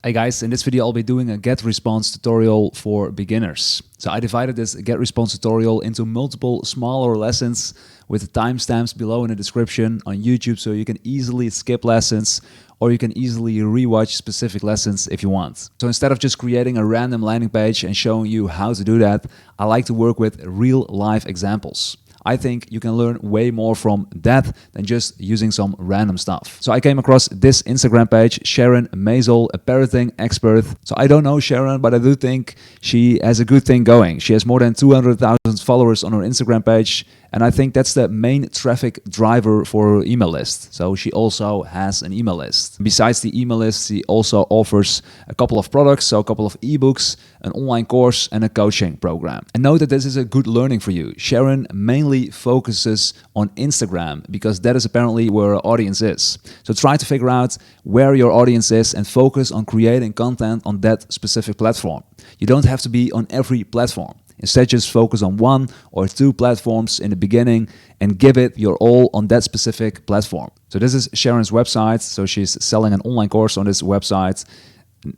Hey guys, in this video I'll be doing a GetResponse tutorial for beginners. So I divided this GetResponse tutorial into multiple smaller lessons with timestamps below in the description on YouTube, so you can easily skip lessons or you can easily rewatch specific lessons if you want. So instead of just creating a random landing page and showing you how to do that, I like to work with real life examples. I think you can learn way more from that than just using some random stuff. So I came across this Instagram page, Sharon Maisel, a parroting expert. So I don't know Sharon, but I do think she has a good thing going. She has more than 200,000 followers on her Instagram page, and I think that's the main traffic driver for her email list. So she also has an email list. Besides the email list, she also offers a couple of products, so a couple of ebooks, an online course, and a coaching program. And note that this is a good learning for you. Sharon mainly focuses on Instagram because that is apparently where her audience is. So try to figure out where your audience is and focus on creating content on that specific platform. You don't have to be on every platform. Instead, just focus on one or two platforms in the beginning and give it your all on that specific platform. So this is Sharon's website. So she's selling an online course on this website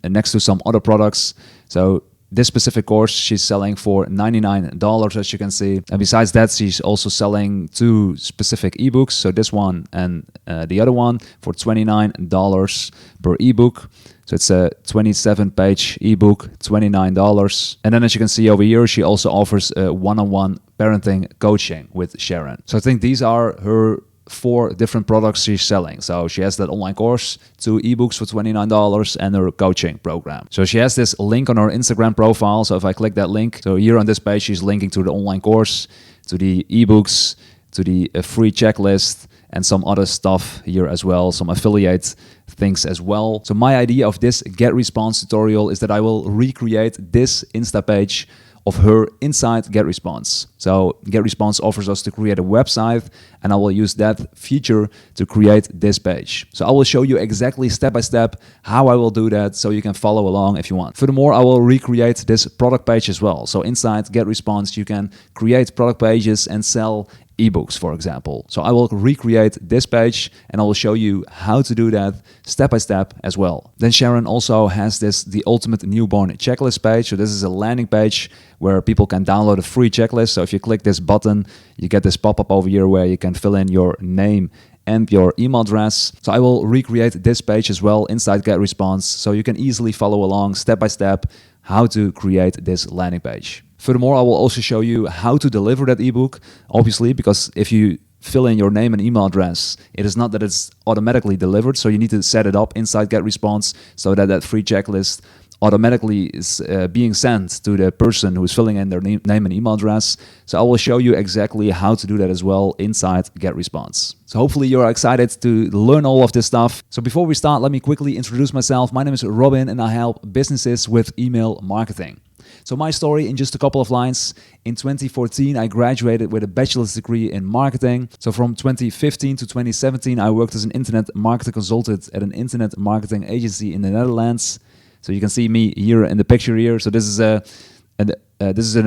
next to some other products. So this specific course she's selling for $99, as you can see. And besides that, she's also selling two specific ebooks. So this one and the other one for $29 per ebook. So it's a 27-page ebook, $29. And then as you can see over here, she also offers a one-on-one parenting coaching with Sharon. So I think these are her 4 different products she's selling. So she has that online course, 2 ebooks for $29, and her coaching program. So she has this link on her Instagram profile. So if I click that link, so here on this page, she's linking to the online course, to the ebooks, to the free checklist, and some other stuff here as well, some affiliate things as well. So my idea of this GetResponse tutorial is that I will recreate this Insta page of her inside GetResponse. So GetResponse offers us to create a website, and I will use that feature to create this page. So I will show you exactly step by step how I will do that, so you can follow along if you want. Furthermore, I will recreate this product page as well. So inside GetResponse, you can create product pages and sell ebooks, for example. So I will recreate this page and I will show you how to do that step by step as well. Then Sharon also has the ultimate newborn checklist page. So this is a landing page where people can download a free checklist. So if you click this button, you get this pop-up over here where you can fill in your name and your email address. So I will recreate this page as well inside GetResponse, so you can easily follow along step by step how to create this landing page. Furthermore, I will also show you how to deliver that ebook, obviously, because if you fill in your name and email address, it is not that it's automatically delivered, so you need to set it up inside GetResponse so that that free checklist automatically is being sent to the person who is filling in their name and email address. So I will show you exactly how to do that as well inside GetResponse. So hopefully you're excited to learn all of this stuff. So before we start, let me quickly introduce myself. My name is Robin and I help businesses with email marketing. So my story in just a couple of lines. In 2014, I graduated with a bachelor's degree in marketing. So from 2015 to 2017, I worked as an internet marketing consultant at an internet marketing agency in the Netherlands. So you can see me here in the picture here. So this is a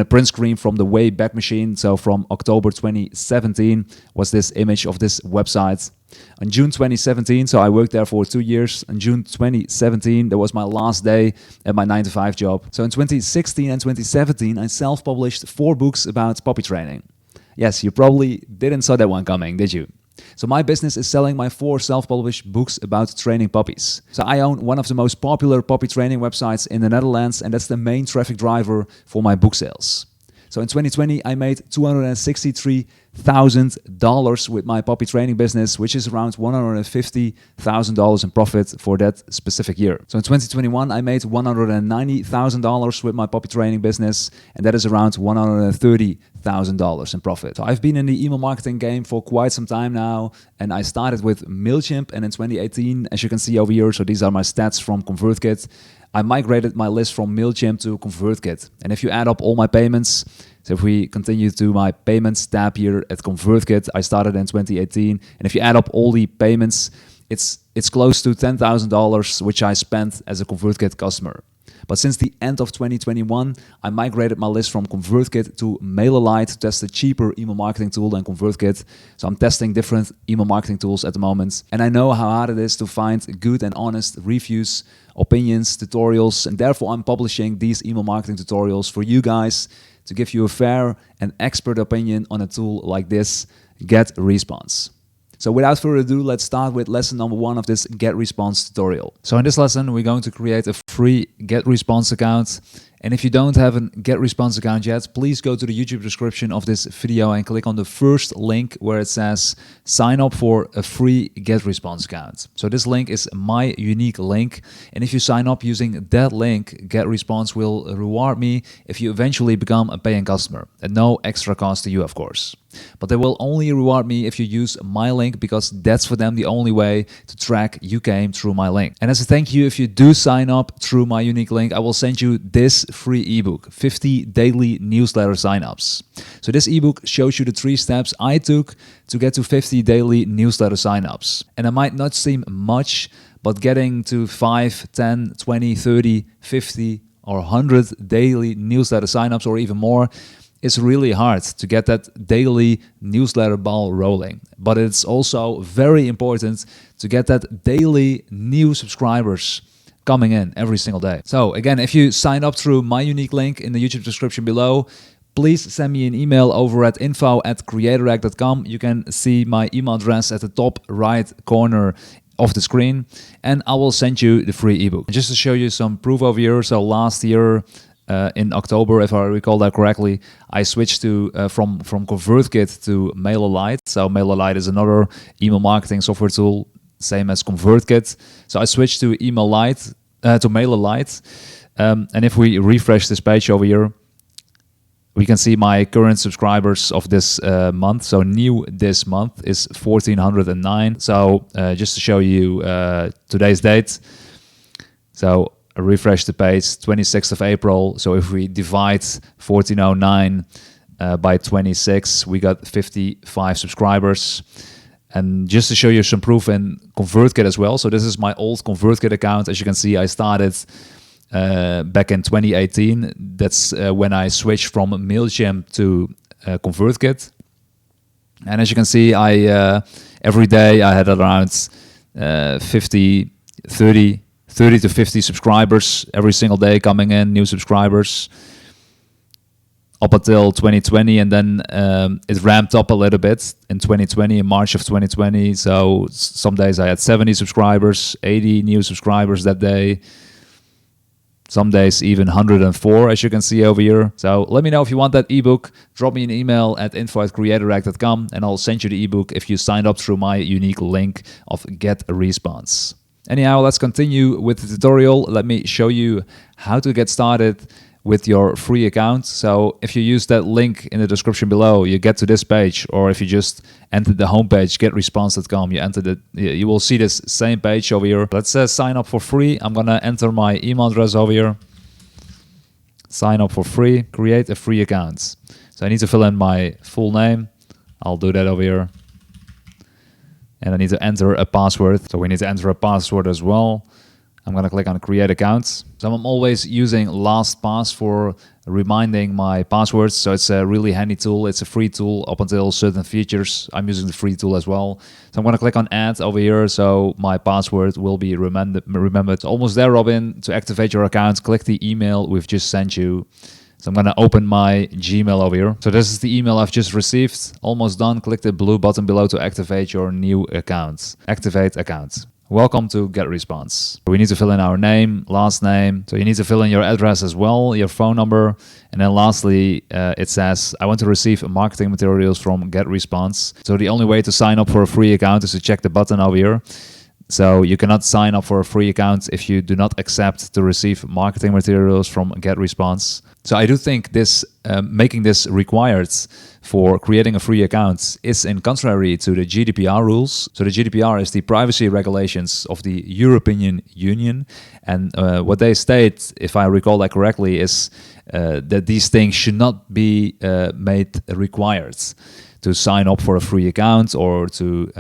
print screen from the Wayback Machine. So from October 2017 was this image of this website. On June 2017, so I worked there for 2 years. In June 2017, that was my last day at my 9-to-5 job. So in 2016 and 2017, I self-published 4 books about puppy training. Yes, you probably didn't saw that one coming, did you? So my business is selling my 4 self-published books about training puppies. So I own one of the most popular puppy training websites in the Netherlands, and that's the main traffic driver for my book sales. So in 2020, I made $263,000 with my puppy training business, which is around $150,000 in profit for that specific year. So in 2021, I made $190,000 with my puppy training business, and that is around $130,000 in profit. So I've been in the email marketing game for quite some time now, and I started with MailChimp, and in 2018, as you can see over here, so these are my stats from ConvertKit, I migrated my list from MailChimp to ConvertKit. And if you add up all my payments, so if we continue to my payments tab here at ConvertKit, I started in 2018. And if you add up all the payments it's close to $10,000, which I spent as a ConvertKit customer. But since the end of 2021, I migrated my list from ConvertKit to MailerLite to test a cheaper email marketing tool than ConvertKit. So I'm testing different email marketing tools at the moment. And I know how hard it is to find good and honest reviews, opinions, tutorials. And therefore, I'm publishing these email marketing tutorials for you guys to give you a fair and expert opinion on a tool like this, GetResponse. So without further ado, let's start with lesson number 1 of this GetResponse tutorial. So in this lesson, we're going to create a free GetResponse account. And if you don't have a GetResponse account yet, please go to the YouTube description of this video and click on the first link where it says sign up for a free GetResponse account. So this link is my unique link. And if you sign up using that link, GetResponse will reward me if you eventually become a paying customer at no extra cost to you, of course. But they will only reward me if you use my link, because that's for them the only way to track you came through my link. And as a thank you, if you do sign up through my unique link, I will send you this free ebook, 50 daily newsletter signups. So this ebook shows you the 3 steps I took to get to 50 daily newsletter signups. And it might not seem much, but getting to 5, 10, 20, 30, 50 or 100 daily newsletter signups or even more, it's really hard to get that daily newsletter ball rolling. But it's also very important to get that daily new subscribers coming in every single day. So again, if you sign up through my unique link in the YouTube description below, please send me an email over at info@creatorhack.com. You can see my email address at the top right corner of the screen, and I will send you the free ebook. And just to show you some proof over here, so last year, in October, if I recall that correctly, I switched to from ConvertKit to MailerLite. So MailerLite is another email marketing software tool, same as ConvertKit. So I switched to MailerLite. And if we refresh this page over here, we can see my current subscribers of this month. So new this month is 1,409. So just to show you today's date. So I refresh the page, 26th of April. So if we divide 1409 by 26, we got 55 subscribers. And just to show you some proof in ConvertKit as well. So this is my old ConvertKit account. As you can see, I started back in 2018. That's when I switched from MailChimp to ConvertKit. And as you can see, I every day I had around 30 to 50 subscribers every single day coming in, new subscribers, up until 2020. And then it ramped up a little bit in 2020, in March of 2020. So some days I had 70 subscribers, 80 new subscribers that day. Some days even 104, as you can see over here. So let me know if you want that ebook. Drop me an email at info@creatorhack.com and I'll send you the ebook if you signed up through my unique link of GetResponse. Anyhow, let's continue with the tutorial. Let me show you how to get started with your free account. So if you use that link in the description below, you get to this page, or if you just enter the homepage, getresponse.com, you will see this same page over here. Let's sign up for free. I'm gonna enter my email address over here. Sign up for free, create a free account. So I need to fill in my full name. I'll do that over here. And I need to enter a password. So we need to enter a password as well. I'm going to click on create accounts. So I'm always using LastPass for reminding my passwords. So it's a really handy tool. It's a free tool up until certain features. I'm using the free tool as well. So I'm going to click on add over here. So my password will be remembered. Almost there, Robin. To activate your account, click the email we've just sent you. So I'm going to open my Gmail over here. So this is the email I've just received. Almost done. Click the blue button below to activate your new account. Activate account. Welcome to GetResponse. We need to fill in our name, last name. So you need to fill in your address as well, your phone number. And then lastly, it says, I want to receive marketing materials from GetResponse. So the only way to sign up for a free account is to check the button over here. So you cannot sign up for a free account if you do not accept to receive marketing materials from GetResponse. So I do think this making this required for creating a free account is in contrary to the GDPR rules. So the GDPR is the privacy regulations of the European Union. And what they state, if I recall that correctly, is that these things should not be made required to sign up for a free account or to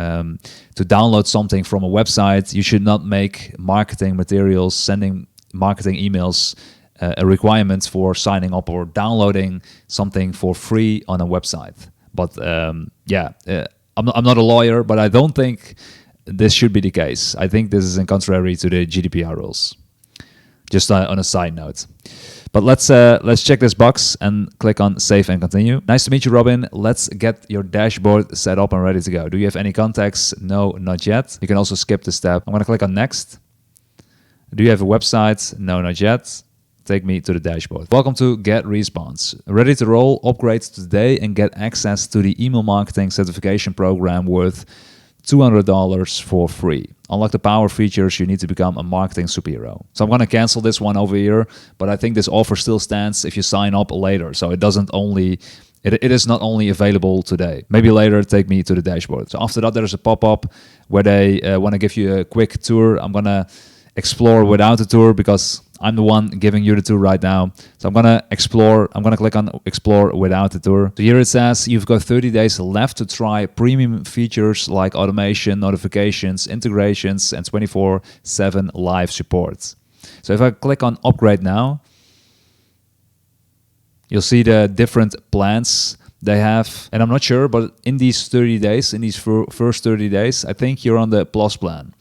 download something from a website, you should not make marketing materials, sending marketing emails a requirement for signing up or downloading something for free on a website. But I'm not a lawyer, but I don't think this should be the case. I think this is in contrary to the GDPR rules. Just on a side note. But let's check this box and click on Save and Continue. Nice to meet you, Robin. Let's get your dashboard set up and ready to go. Do you have any contacts? No, not yet. You can also skip this step. I'm going to click on Next. Do you have a website? No, not yet. Take me to the dashboard. Welcome to GetResponse. Ready to roll? Upgrade today and get access to the email marketing certification program worth $200 for free. Unlock the power features you need to become a marketing superhero. So I'm going to cancel this one over here, but I think this offer still stands if you sign up later. So it is not only available today. Maybe later, take me to the dashboard. So after that, there's a pop-up where they want to give you a quick tour. I'm going to explore without a tour because I'm the one giving you the tour right now. So I'm going to explore. I'm going to click on Explore without the tour. So here it says you've got 30 days left to try premium features like automation, notifications, integrations, and 24/7 live support. So if I click on Upgrade now, you'll see the different plans they have. And I'm not sure, but in these 30 days, in these first 30 days, I think you're on the Plus plan.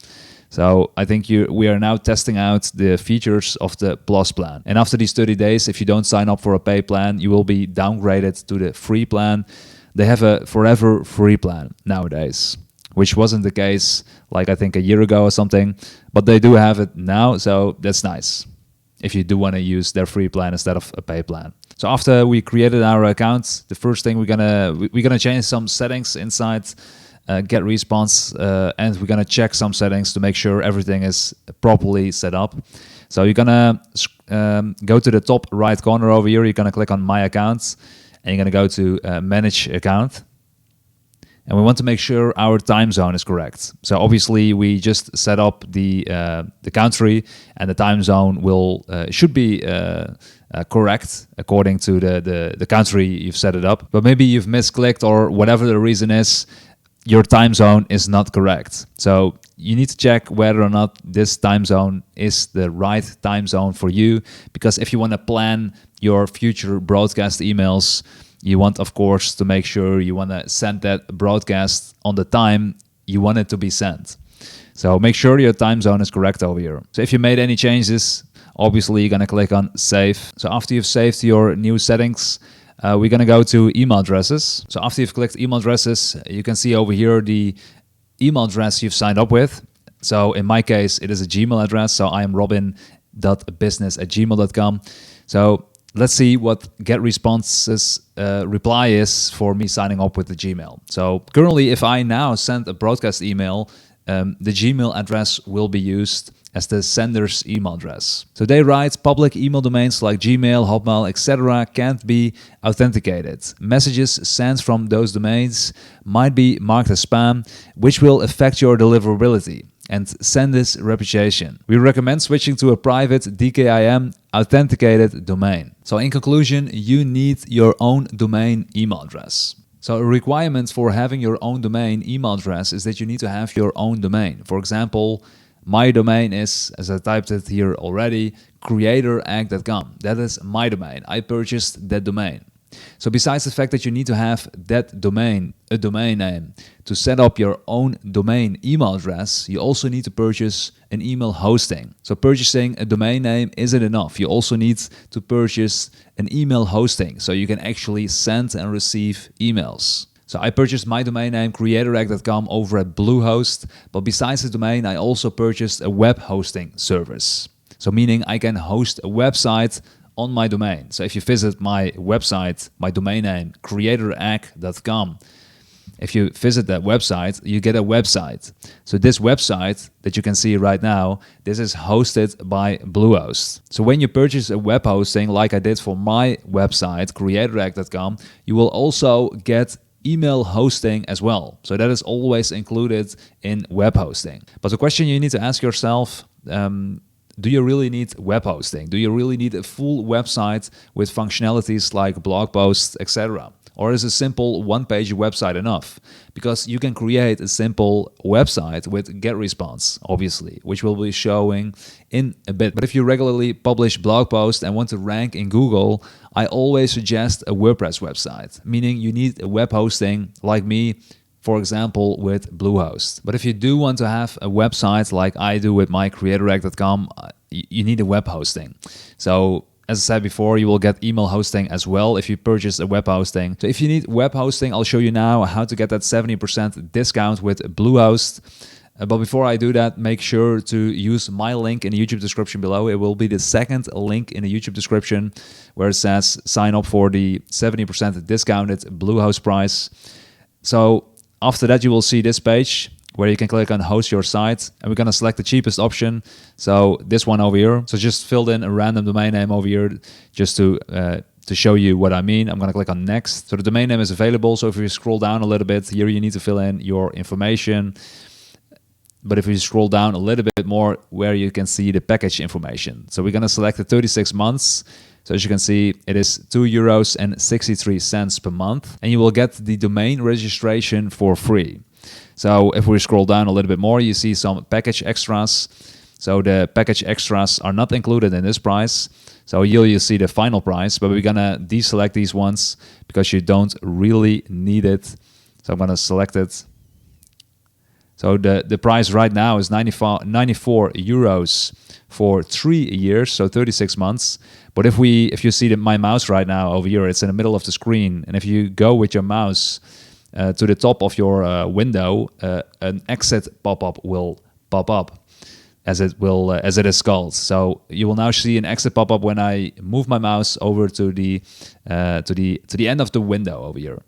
So I think we are now testing out the features of the Plus plan. And after these 30 days, if you don't sign up for a pay plan, you will be downgraded to the free plan. They have a forever free plan nowadays, which wasn't the case like I think a year ago or something, but they do have it now. So that's nice if you do want to use their free plan instead of a pay plan. So after we created our account, the first thing we're gonna change some settings inside GetResponse, and we're gonna check some settings to make sure everything is properly set up. So you're gonna go to the top right corner over here. You're gonna click on My Accounts, and you're gonna go to Manage Account. And we want to make sure our time zone is correct. So obviously we just set up the country, and the time zone should be correct according to the country you've set it up. But maybe you've misclicked or whatever the reason is, your time zone is not correct. So you need to check whether or not this time zone is the right time zone for you, because if you want to plan your future broadcast emails, you want, of course, to make sure you want to send that broadcast on the time you want it to be sent. So make sure your time zone is correct over here. So if you made any changes, obviously you're going to click on Save. So after you've saved your new settings, we're going to go to email addresses. So after you've clicked email addresses, you can see over here the email address you've signed up with. So in my case, it is a Gmail address. So I am robin.business@gmail.com. So let's see what GetResponse's reply is for me signing up with the Gmail. So currently, if I now send a broadcast email, the Gmail address will be used as the sender's email address. So they write, public email domains like Gmail, Hotmail, etc. can't be authenticated. Messages sent from those domains might be marked as spam, which will affect your deliverability and sender's reputation. We recommend switching to a private DKIM authenticated domain. So in conclusion, you need your own domain email address. So a requirement for having your own domain email address is that you need to have your own domain. For example, my domain is, as I typed it here already, creatoract.com. That is my domain. I purchased that domain. So besides the fact that you need to have that domain, a domain name, to set up your own domain email address, you also need to purchase an email hosting. So purchasing a domain name isn't enough. You also need to purchase an email hosting so you can actually send and receive emails. So I purchased my domain name creatoract.com over at Bluehost, but besides the domain, I also purchased a web hosting service. So meaning I can host a website on my domain. So if you visit my website, my domain name creatoract.com, if you visit that website, you get a website. So this website that you can see right now, this is hosted by Bluehost. So when you purchase a web hosting, like I did for my website, creatoract.com, you will also get email hosting as well. So that is always included in web hosting. But the question you need to ask yourself, do you really need web hosting? Do you really need a full website with functionalities like blog posts, etc.? Or is a simple one-page website enough? Because you can create a simple website with GetResponse, obviously, which we'll be showing in a bit. But if you regularly publish blog posts and want to rank in Google, I always suggest a WordPress website, meaning you need a web hosting like me, for example, with Bluehost. But if you do want to have a website like I do with my creatorrec.com, you need a web hosting. So as I said before, you will get email hosting as well if you purchase a web hosting. So if you need web hosting, I'll show you now how to get that 70% discount with Bluehost. But before I do that, make sure to use my link in the YouTube description below. It will be the second link in the YouTube description where it says sign up for the 70% discounted Bluehost price. So after that, you will see this page where you can click on host your site, and we're gonna select the cheapest option. So this one over here. So just filled in a random domain name over here just to show you what I mean. I'm gonna click on next. So the domain name is available. So if you scroll down a little bit here, you need to fill in your information. But if you scroll down a little bit more, where you can see the package information. So we're gonna select the 36 months. So as you can see, it is €2.63 per month, and you will get the domain registration for free. So if we scroll down a little bit more, you see some package extras. So the package extras are not included in this price. So you'll see the final price, but we're gonna deselect these ones because you don't really need it. So I'm gonna select it. So the price right now is 94 euros for 3 years, so 36 months. But if you see my mouse right now over here, it's in the middle of the screen, and if you go with your mouse to the top of your window, an exit pop-up will pop up as it is called. So you will now see an exit pop-up when I move my mouse over to the end of the window over here.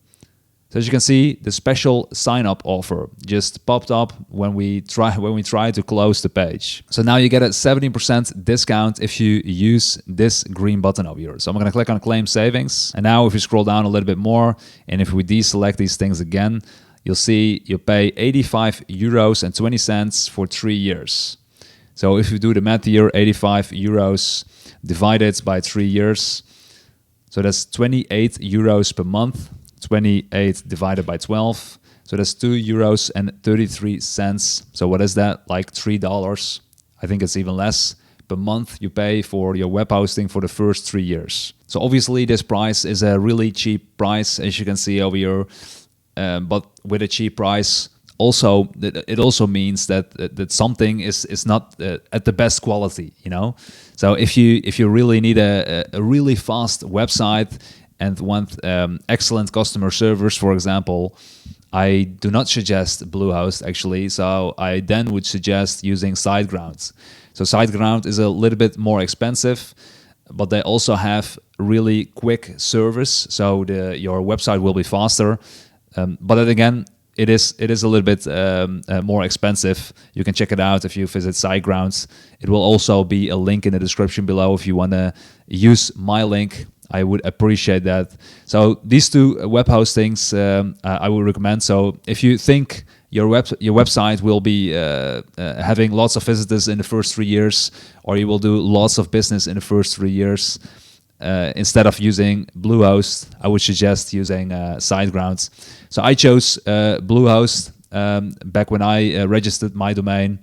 So as you can see, the special sign-up offer just popped up when we try to close the page. So now you get a 70% discount if you use this green button over here. So I'm going to click on Claim Savings. And now if you scroll down a little bit more, and if we deselect these things again, you'll see you pay €85.20 for 3 years. So if you do the math here, 85 euros divided by 3 years, so that's 28 euros per month. 28 divided by 12, so that's €2.33. So what is that? Like $3. I think it's even less per month you pay for your web hosting for the first 3 years. So obviously this price is a really cheap price, as you can see over here. But with a cheap price, also it also means that something is not at the best quality, you know. So if you really need a really fast website and want excellent customer service, for example, I do not suggest Bluehost actually. So I then would suggest using SiteGround. So SiteGround is a little bit more expensive, but they also have really quick service. So your website will be faster. But then again, it is a little bit more expensive. You can check it out if you visit SiteGround. It will also be a link in the description below if you want to use my link. I would appreciate that. So these two web hostings I would recommend. So if you think your website will be having lots of visitors in the first 3 years, or you will do lots of business in the first 3 years, instead of using Bluehost, I would suggest using SiteGround. So I chose Bluehost back when I registered my domain.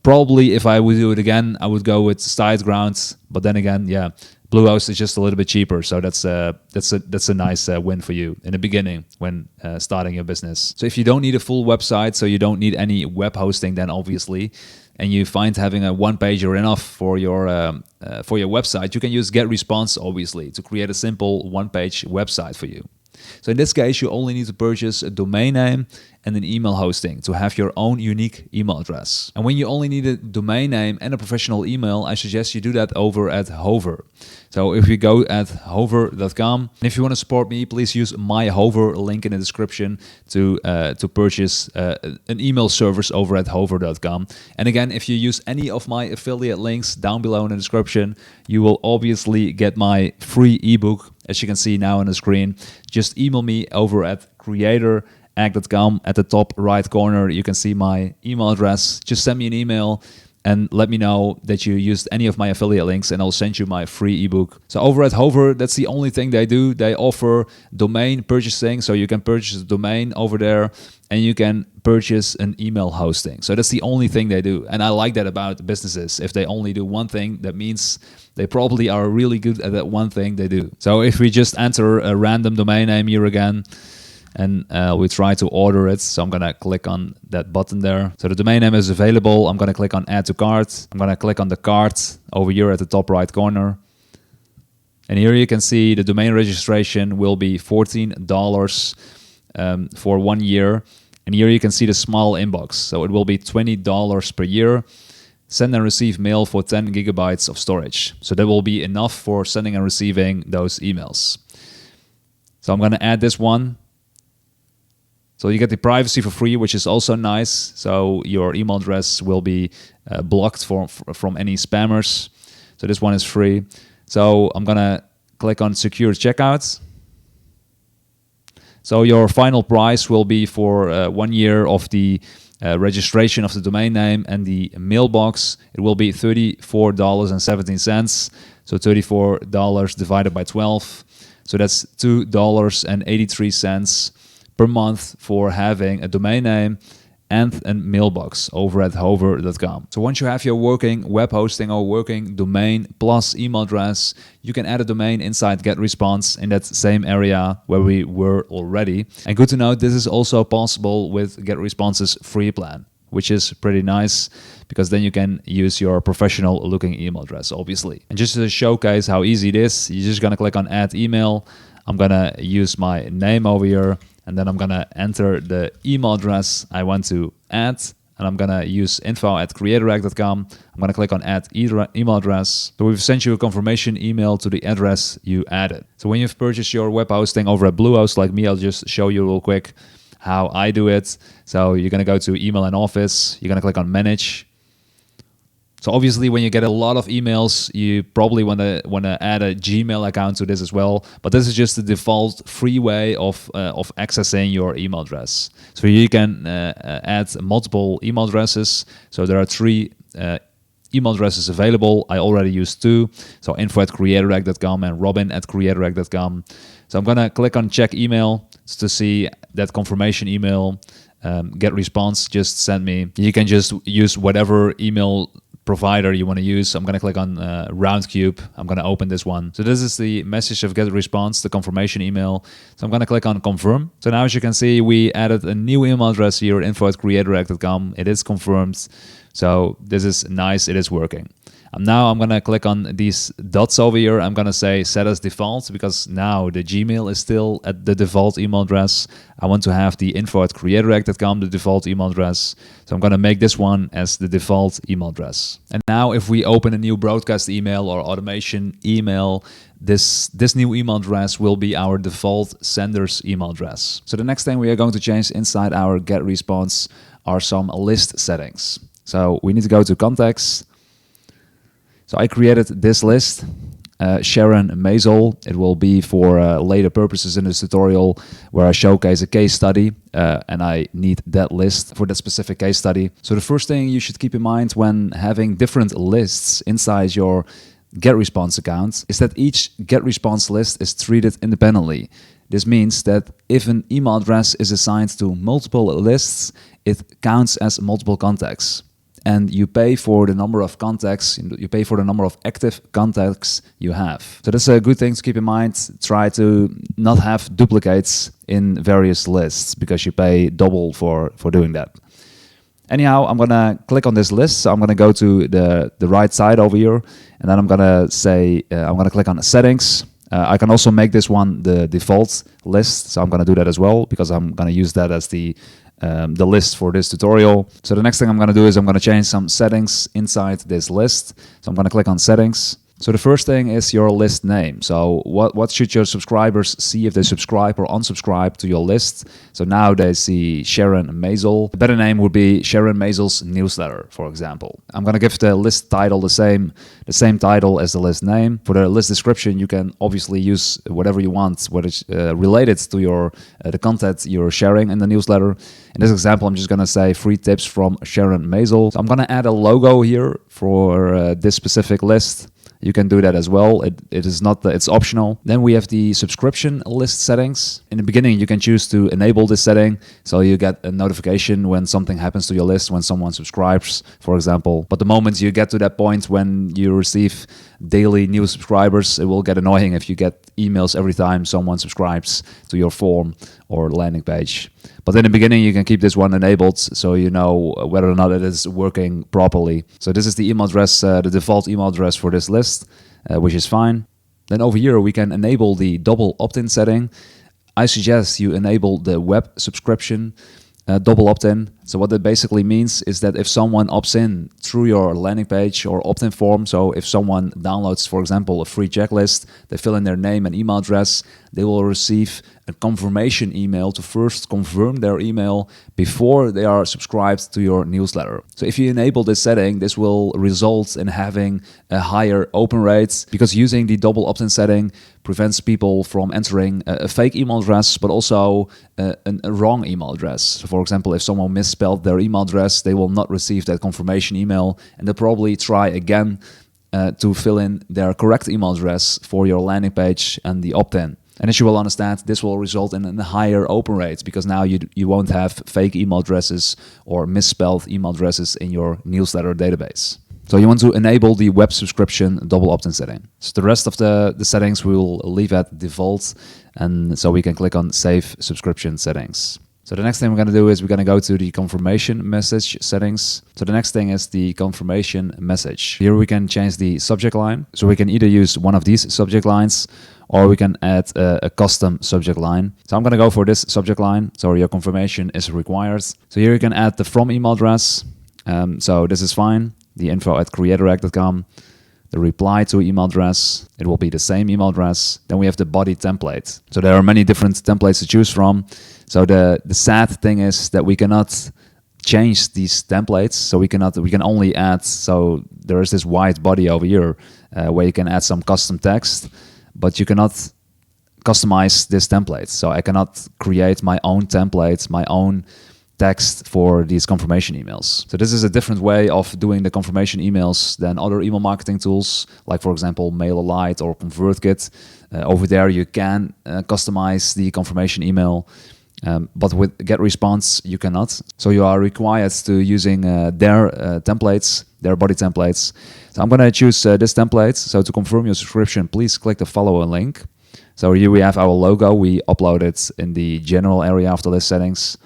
Probably if I would do it again, I would go with SiteGround. But then again, yeah, Bluehost is just a little bit cheaper, so that's a nice win for you in the beginning when starting your business. So if you don't need a full website, so you don't need any web hosting, then obviously, and you find having a one-pager enough for your website, you can use GetResponse obviously to create a simple one-page website for you. So in this case, you only need to purchase a domain name and an email hosting to have your own unique email address. And when you only need a domain name and a professional email, I suggest you do that over at Hover. So if you go at hover.com, and if you want to support me, please use my Hover link in the description to purchase an email service over at hover.com. And again, if you use any of my affiliate links down below in the description, you will obviously get my free ebook, as you can see now on the screen. Just email me over at creatorrec.com. At the top right corner, you can see my email address. Just send me an email and let me know that you used any of my affiliate links, and I'll send you my free ebook. So over at Hover, that's the only thing they do. They offer domain purchasing, so you can purchase a domain over there, and you can purchase an email hosting. So that's the only thing they do. And I like that about businesses. If they only do one thing, that means they probably are really good at that one thing they do. So if we just enter a random domain name here again, and we try to order it. So I'm gonna click on that button there. So the domain name is available. I'm gonna click on add to cart. I'm gonna click on the cart over here at the top right corner. And here you can see the domain registration will be $14 for 1 year. And here you can see the small inbox. So it will be $20 per year. Send and receive mail for 10 gigabytes of storage. So that will be enough for sending and receiving those emails. So I'm gonna add this one. So you get the privacy for free, which is also nice. So your email address will be blocked from any spammers. So this one is free. So I'm gonna click on secure checkout. So your final price will be for 1 year of the registration of the domain name and the mailbox. It will be $34.17. So $34 divided by 12. So that's $2.83 per month for having a domain name and a mailbox over at hover.com. So once you have your working web hosting or working domain plus email address, you can add a domain inside GetResponse in that same area where we were already. And good to know, this is also possible with GetResponse's free plan, which is pretty nice because then you can use your professional looking email address, obviously. And just to showcase how easy it is, you're just gonna click on add email. I'm gonna use my name over here, and then I'm gonna enter the email address I want to add, and I'm gonna use info@creatorrack.com. I'm gonna click on add email address. So we've sent you a confirmation email to the address you added. So when you've purchased your web hosting over at Bluehost like me, I'll just show you real quick how I do it. So you're gonna go to email and office, you're gonna click on manage. So obviously when you get a lot of emails, you probably want to add a Gmail account to this as well. But this is just the default free way of accessing your email address. So you can add multiple email addresses. So there are 3 email addresses available. I already used 2. So info@creatorrack.com and robin@creatorrack.com. So I'm going to click on check email to see that confirmation email. GetResponse just sent me. You can just use whatever email provider you want to use. I'm going to click on Roundcube. I'm going to open this one. So this is the message of GetResponse, the confirmation email. So I'm going to click on confirm. So now as you can see, we added a new email address here, info@creatorrack.com. It is confirmed. So this is nice. It is working. Now I'm going to click on these dots over here. I'm going to say set as default because now the Gmail is still at the default email address. I want to have the info@creatorrack.com, the default email address. So I'm going to make this one as the default email address. And now if we open a new broadcast email or automation email, this new email address will be our default sender's email address. So the next thing we are going to change inside our GetResponse are some list settings. So we need to go to context. So I created this list, Sharon Maisel. It will be for later purposes in this tutorial where I showcase a case study and I need that list for that specific case study. So the first thing you should keep in mind when having different lists inside your GetResponse account is that each GetResponse list is treated independently. This means that if an email address is assigned to multiple lists, it counts as multiple contacts. And you pay for the number of contacts, you pay for the number of active contacts you have. So that's a good thing to keep in mind. Try to not have duplicates in various lists because you pay double for doing that. Anyhow, I'm gonna click on this list. So I'm gonna go to the right side over here, and then I'm gonna say, I'm gonna click on settings. I can also make this one the default list. So I'm gonna do that as well because I'm gonna use that as the list for this tutorial. So the next thing I'm going to do is I'm going to change some settings inside this list. So I'm going to click on settings. So the first thing is your list name. So what should your subscribers see if they subscribe or unsubscribe to your list? So now they see Sharon Mazel. A better name would be Sharon Mazel's newsletter, for example. I'm going to give the list title the same title as the list name. For the list description, you can obviously use whatever you want, what is related to your the content you're sharing in the newsletter. In this example, I'm just going to say 3 tips from Sharon Mazel. So I'm going to add a logo here for this specific list. You can do that as well. It's optional. Then we have the subscription list settings. In the beginning, you can choose to enable this setting, so you get a notification when something happens to your list, when someone subscribes, for example. But the moment you get to that point when you receive daily new subscribers, it will get annoying if you get emails every time someone subscribes to your form or landing page. But in the beginning, you can keep this one enabled so you know whether or not it is working properly. So this is the email address, the default email address for this list, which is fine. Then over here, we can enable the double opt-in setting. I suggest you enable the web subscription double opt-in. So what that basically means is that if someone opts in through your landing page or opt-in form, so if someone downloads, for example, a free checklist, they fill in their name and email address, they will receive a confirmation email to first confirm their email before they are subscribed to your newsletter. So if you enable this setting, this will result in having a higher open rate, because using the double opt-in setting prevents people from entering a fake email address, but also a wrong email address. So for example, if someone misspelled their email address, they will not receive that confirmation email, and they'll probably try again to fill in their correct email address for your landing page and the opt-in. And as you will understand, this will result in a higher open rate, because now you won't have fake email addresses or misspelled email addresses in your newsletter database. So you want to enable the web subscription double opt-in setting. So the rest of the settings we will leave at default, and so we can click on Save Subscription Settings. So the next thing we're going to do is we're going to go to the confirmation message settings. So the next thing is the confirmation message. Here we can change the subject line. So we can either use one of these subject lines, or we can add a custom subject line. So I'm going to go for this subject line. So your confirmation is required. So here you can add the from email address. So this is fine. The info@creatorhack.com. The reply to email address, it will be the same email address. Then we have the body template. So there are many different templates to choose from. So the sad thing is that we cannot change these templates. So we can only add, so there is this white body over here where you can add some custom text, but you cannot customize this template. So I cannot create my own templates, my own text for these confirmation emails. So this is a different way of doing the confirmation emails than other email marketing tools, like for example MailerLite or ConvertKit. Over there you can customize the confirmation email, but with GetResponse you cannot. So you are required to using their templates, their body templates. So I'm going to choose this template. So to confirm your subscription, please click the following link. So here we have our logo. We upload it in the general area of the list settings.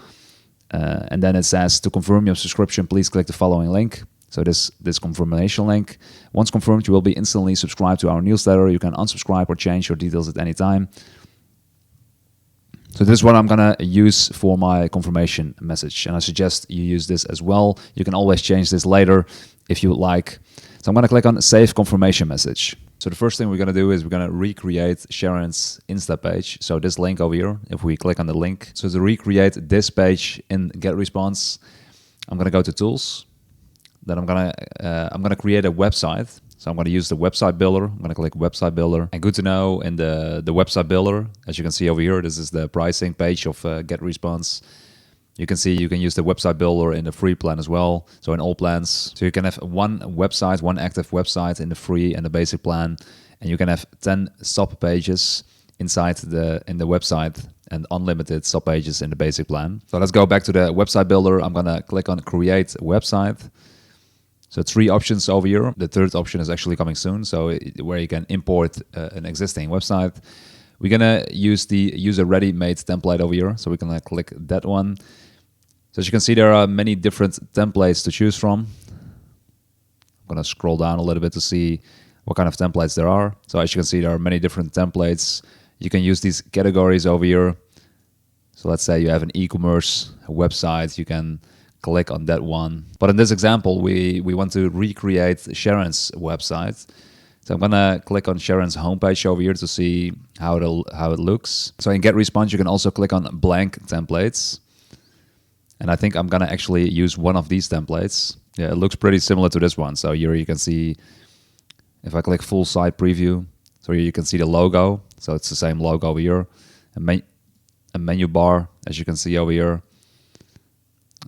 And then it says, to confirm your subscription, please click the following link. So this confirmation link. Once confirmed, you will be instantly subscribed to our newsletter. You can unsubscribe or change your details at any time. So this is what I'm going to use for my confirmation message. And I suggest you use this as well. You can always change this later if you would like. So I'm going to click on Save Confirmation Message. So the first thing we're going to do is we're going to recreate Sharon's Insta page. So this link over here, if we click on the link. So to recreate this page in GetResponse, I'm going to go to Tools. Then I'm going to create a website. So I'm going to use the website builder. I'm going to click website builder. And good to know, in the website builder, as you can see over here, this is the pricing page of GetResponse. You can see you can use the website builder in the free plan as well. So in all plans, so you can have one website, one active website in the free and the basic plan, and you can have 10 sub pages inside in the website and unlimited sub pages in the basic plan. So let's go back to the website builder. I'm gonna click on Create Website. So 3 options over here. The third option is actually coming soon. So where you can import an existing website. We're gonna use the user ready-made template over here. So we're gonna click that one. So as you can see, there are many different templates to choose from. I'm gonna scroll down a little bit to see what kind of templates there are. So as you can see, there are many different templates. You can use these categories over here. So let's say you have an e-commerce website, you can click on that one. But in this example, we want to recreate Sharon's website. So I'm gonna click on Sharon's homepage over here to see how it looks. So in GetResponse, you can also click on blank templates. And I think I'm gonna actually use one of these templates. Yeah, it looks pretty similar to this one. So here you can see, if I click full site preview, so here you can see the logo. So it's the same logo over here. A menu bar, as you can see over here.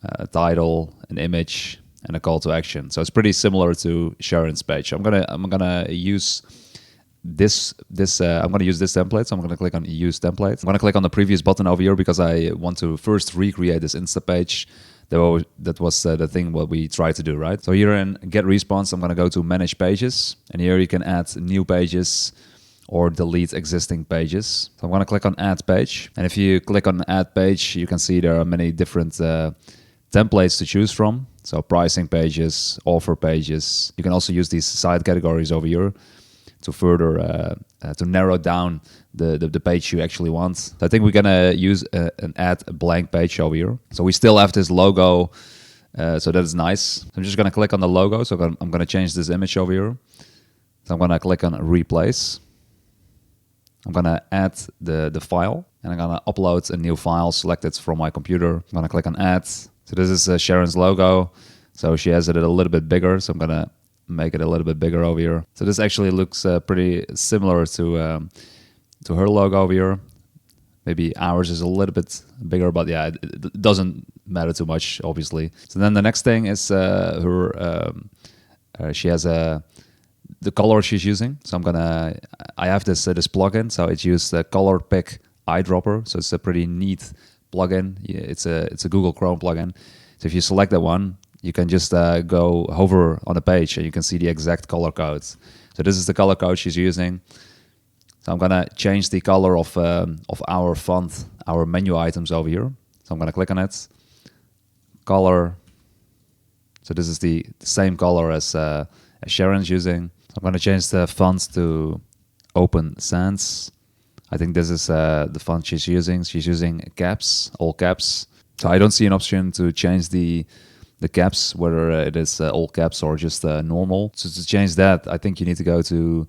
A title, an image, and a call to action. So it's pretty similar to Sharon's page. I'm gonna use this template. So I'm gonna click on use template. I'm gonna click on the previous button over here because I want to first recreate this Insta page. That was the thing what we tried to do, right? So here in GetResponse, I'm gonna go to manage pages, and here you can add new pages or delete existing pages. So I'm gonna click on add page, and if you click on add page, you can see there are many different templates to choose from. So pricing pages, offer pages. You can also use these site categories over here to further to narrow down the page you actually want. So I think we're gonna use an add a blank page over here. So we still have this logo, so that is nice. So I'm just gonna click on the logo. So I'm gonna change this image over here. So I'm gonna click on replace. I'm gonna add the file, and I'm gonna upload a new file, select it from my computer. I'm gonna click on add. So this is Sharon's logo. So she has it a little bit bigger. So I'm gonna make it a little bit bigger over here. So this actually looks pretty similar to her logo over here. Maybe ours is a little bit bigger, but yeah, it doesn't matter too much, obviously. So then the next thing is she has the color she's using. So I have this plugin. So it's used the color pick eyedropper. So it's a pretty neat plugin. Yeah, it's a Google Chrome plugin. So if you select that one, you can just go hover on a page and you can see the exact color codes. So this is the color code she's using. So I'm gonna change the color of our font, our menu items over here. So I'm gonna click on it. Color. So this is the same color as Sharon's using. So I'm gonna change the font to Open Sans. I think this is the font she's using. She's using caps, all caps. So I don't see an option to change the caps, whether it is all caps or just normal. So to change that, I think you need to go to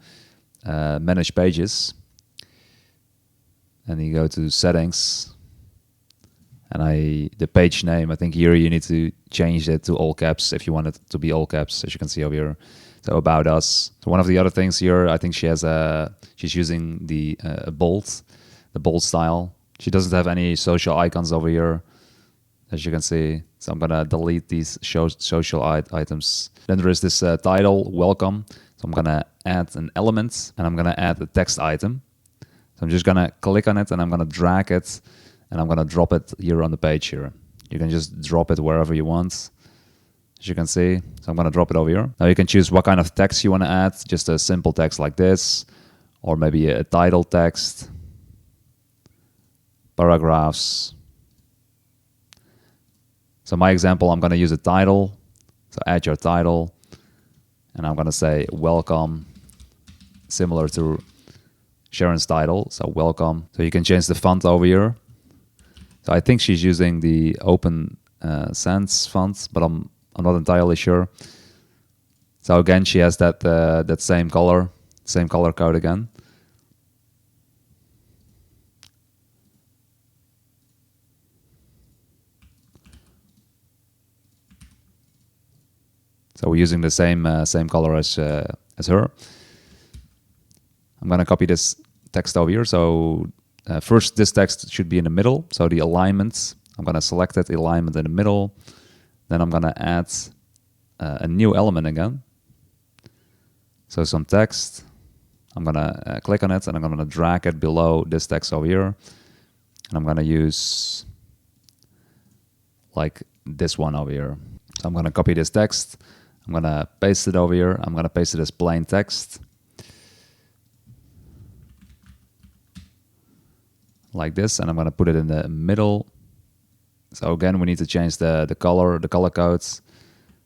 Manage Pages. And you go to Settings. And the page name, I think here you need to change it to all caps if you want it to be all caps, as you can see over here. So About Us. So one of the other things here, I think she's using the bold style. She doesn't have any social icons over here, as you can see. So I'm gonna delete these social items. Then there is this title, welcome. So I'm gonna add an element, and I'm gonna add a text item. So I'm just gonna click on it, and I'm gonna drag it, and I'm gonna drop it here on the page here. You can just drop it wherever you want, as you can see. So I'm gonna drop it over here. Now you can choose what kind of text you wanna add, just a simple text like this, or maybe a title text, paragraphs. So my example, I'm gonna use a title. So add your title, and I'm gonna say welcome, similar to Sharon's title, so welcome. So you can change the font over here. So I think she's using the Open Sans font, but I'm not entirely sure. So again, she has that same color code again. So we're using the same color as her. I'm gonna copy this text over here. So first, this text should be in the middle. So the alignment, I'm gonna select that alignment in the middle. Then I'm gonna add a new element again. So some text. I'm gonna click on it, and I'm gonna drag it below this text over here. And I'm gonna use like this one over here. So I'm gonna copy this text. I'm gonna paste it over here. I'm gonna paste it as plain text. Like this, and I'm gonna put it in the middle. So again, we need to change the color codes.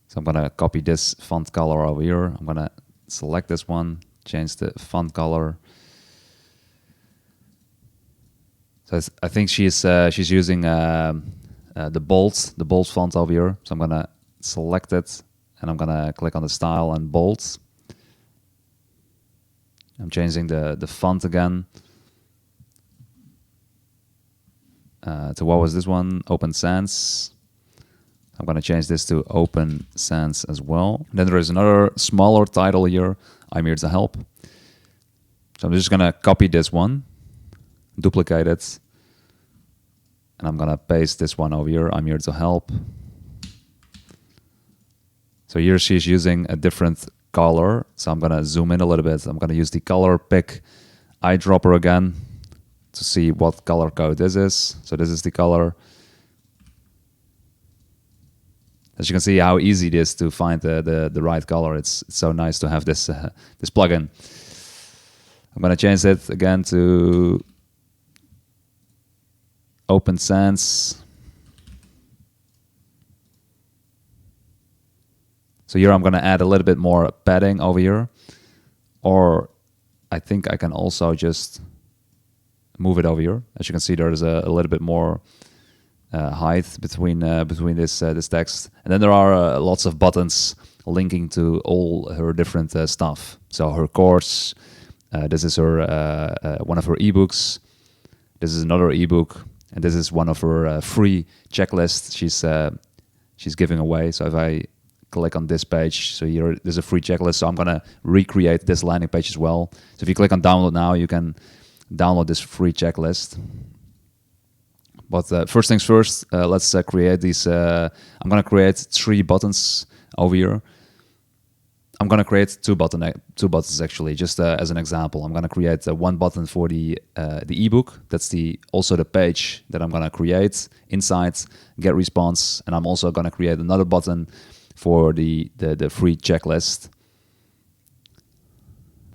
So I'm gonna copy this font color over here. I'm gonna select this one, change the font color. So I think she's using the bold font over here. So I'm gonna select it, and I'm gonna click on the style and bold. I'm changing the font again to what was this one? Open Sans. I'm going to change this to Open Sans as well. Then there is another smaller title here. I'm here to help. So I'm just going to copy this one, duplicate it, and I'm going to paste this one over here. I'm here to help. So here she's using a different color. So I'm going to zoom in a little bit. I'm going to use the color pick eyedropper again to see what color code this is. So this is the color. As you can see how easy it is to find the right color. It's so nice to have this this plugin. I'm going to change it again to Open Sans. So here I'm going to add a little bit more padding over here. Or I think I can also just move it over here. As you can see, there's a little bit more height between this text. And then there are lots of buttons linking to all her different stuff. So her course, this is her one of her ebooks. This is another ebook, and this is one of her free checklists she's giving away. So if I click on this page, so here there's a free checklist. So I'm gonna recreate this landing page as well. So if you click on download now, you can download this free checklist. But first things first, let's create these. I'm gonna create 3 buttons over here. I'm gonna create two buttons actually, just as an example. I'm gonna create one button for the ebook. That's also the page that I'm gonna create inside GetResponse, and I'm also gonna create another button for the free checklist,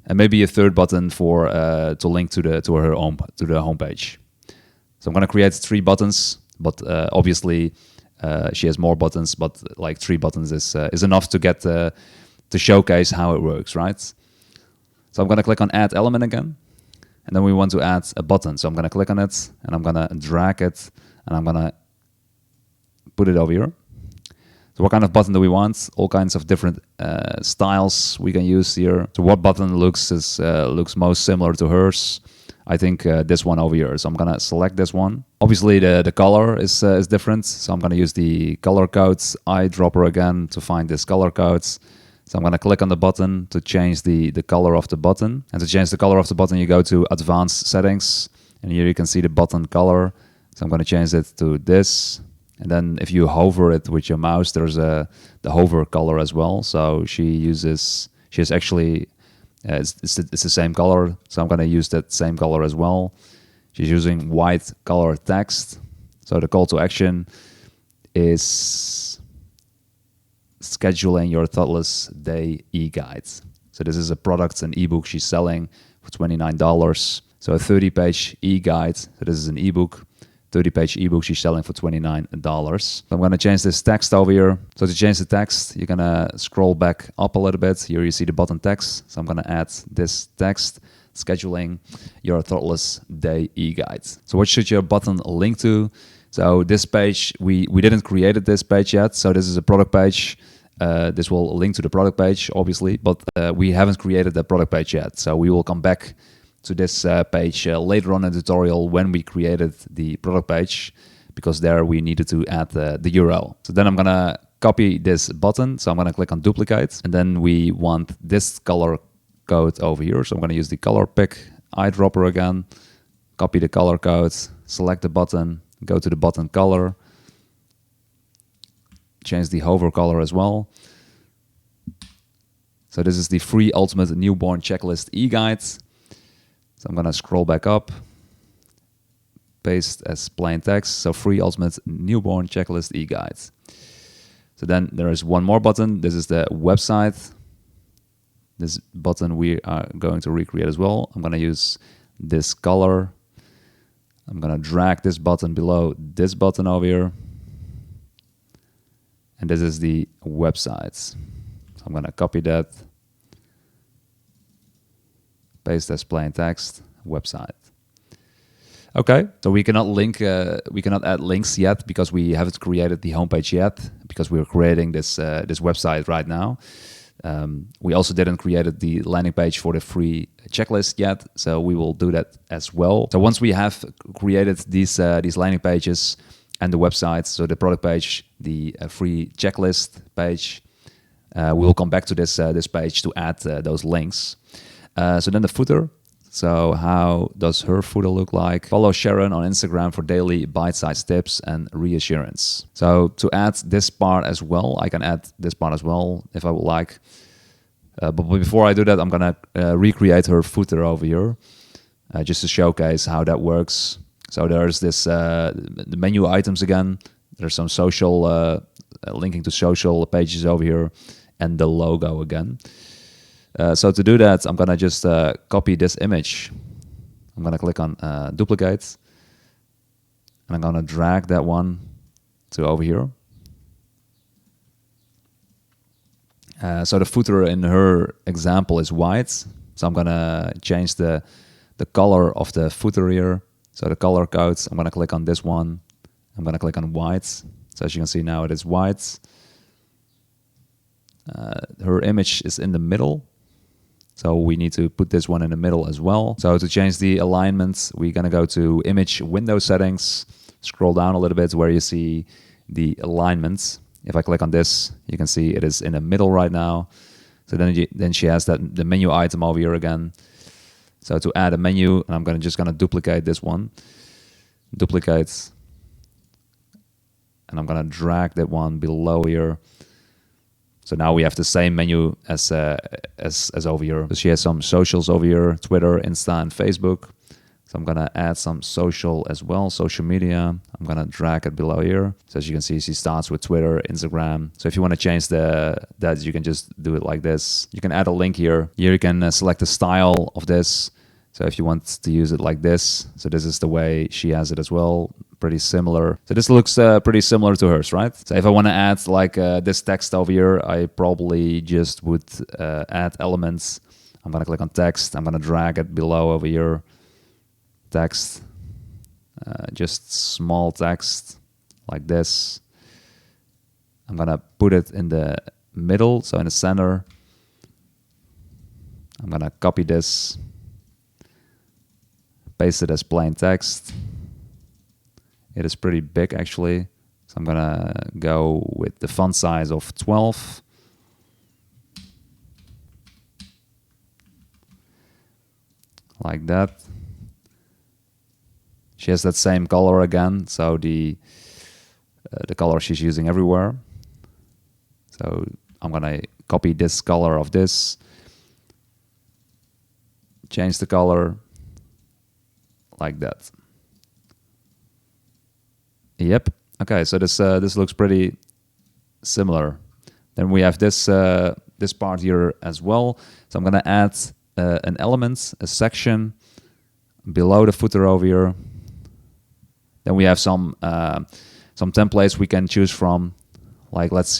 and maybe a third button for to link to the homepage. So I'm gonna create 3 buttons, but obviously she has more buttons. But like 3 buttons is enough to get to showcase how it works, right? So I'm gonna click on Add Element again, and then we want to add a button. So I'm gonna click on it, and I'm gonna drag it, and I'm gonna put it over here. So what kind of button do we want? All kinds of different styles we can use here. So what button looks most similar to hers? I think this one over here. So I'm gonna select this one. Obviously the color is different. So I'm gonna use the color codes eyedropper again to find this color codes. So I'm gonna click on the button to change the color of the button. And to change the color of the button, you go to Advanced Settings, and here you can see the button color. So I'm gonna change it to this. And then if you hover it with your mouse, there's the hover color as well. So she has actually, it's the same color. So I'm gonna use that same color as well. She's using white color text. So the call to action is scheduling your thoughtless day e-guide. So this is a product, an ebook she's selling for $29. So a 30-page e-guide. So this is an ebook. 30-page ebook she's selling for $29. So I'm gonna change this text over here. So to change the text, you're gonna scroll back up a little bit. Here you see the button text. So I'm gonna add this text, scheduling your thoughtless day e-guide. So what should your button link to? So this page, we didn't create this page yet. So this is a product page. This will link to the product page, obviously, but we haven't created the product page yet. So we will come back to this page later on in the tutorial when we created the product page, because there we needed to add the URL. So then I'm gonna copy this button. So I'm gonna click on duplicate, and then we want this color code over here. So I'm gonna use the color pick eyedropper again, copy the color code, select the button, go to the button color, change the hover color as well. So this is the free ultimate newborn checklist e-guide. So I'm gonna scroll back up, paste as plain text. So free ultimate newborn checklist e-guide. So then there is one more button. This is the website. This button we are going to recreate as well. I'm gonna use this color. I'm gonna drag this button below this button over here. And this is the website. So I'm gonna copy that, paste as plain text, website. Okay, so we cannot link, we cannot add links yet because we haven't created the homepage yet, because we're creating this this website right now. We also didn't create the landing page for the free checklist yet, so we will do that as well. So once we have created these landing pages and the website, so the product page, the free checklist page, we will come back to this page to add those links. So then the footer. So how does her footer look like? Follow Sharon on Instagram for daily bite-sized tips and reassurance. So to add this part as well, I can add this part as well if I would like. But before I do that, I'm gonna recreate her footer over here, just to showcase how that works. So there's this the menu items again. There's some social linking to social pages over here, and the logo again. So to do that, I'm gonna just copy this image. I'm gonna click on duplicate, and I'm gonna drag that one to over here. So the footer in her example is white. So I'm gonna change the color of the footer here. So the color codes, I'm gonna click on this one. I'm gonna click on white. So as you can see now, it is white. Her image is in the middle. So we need to put this one in the middle as well. So to change the alignment, we're gonna go to image window settings, scroll down a little bit where you see the alignment. If I click on this, you can see it is in the middle right now. So then she has the menu item over here again. So to add a menu, and I'm just gonna duplicate this one, duplicate, and I'm gonna drag that one below here. So now we have the same menu as over here. So she has some socials over here, Twitter, Insta, and Facebook. So I'm gonna add some social as well, social media. I'm gonna drag it below here. So as you can see, she starts with Twitter, Instagram. So if you wanna change that, you can just do it like this. You can add a link here. Here you can select the style of this. So if you want to use it like this, so this is the way she has it as well. Pretty similar. So this looks pretty similar to hers, right? So if I want to add like this text over here, I probably just would add elements. I'm gonna click on text. I'm gonna drag it below over here. Text, just small text like this. I'm gonna put it in the middle, so in the center. I'm gonna copy this, paste it as plain text. It is pretty big actually, so I'm gonna go with the font size of 12. Like that. She has that same color again, so the color she's using everywhere. So I'm gonna copy this color of this, change the color like that. Yep. Okay. So this looks pretty similar. Then we have this this part here as well. So I'm gonna add an element, a section below the footer over here. Then we have some templates we can choose from. Like let's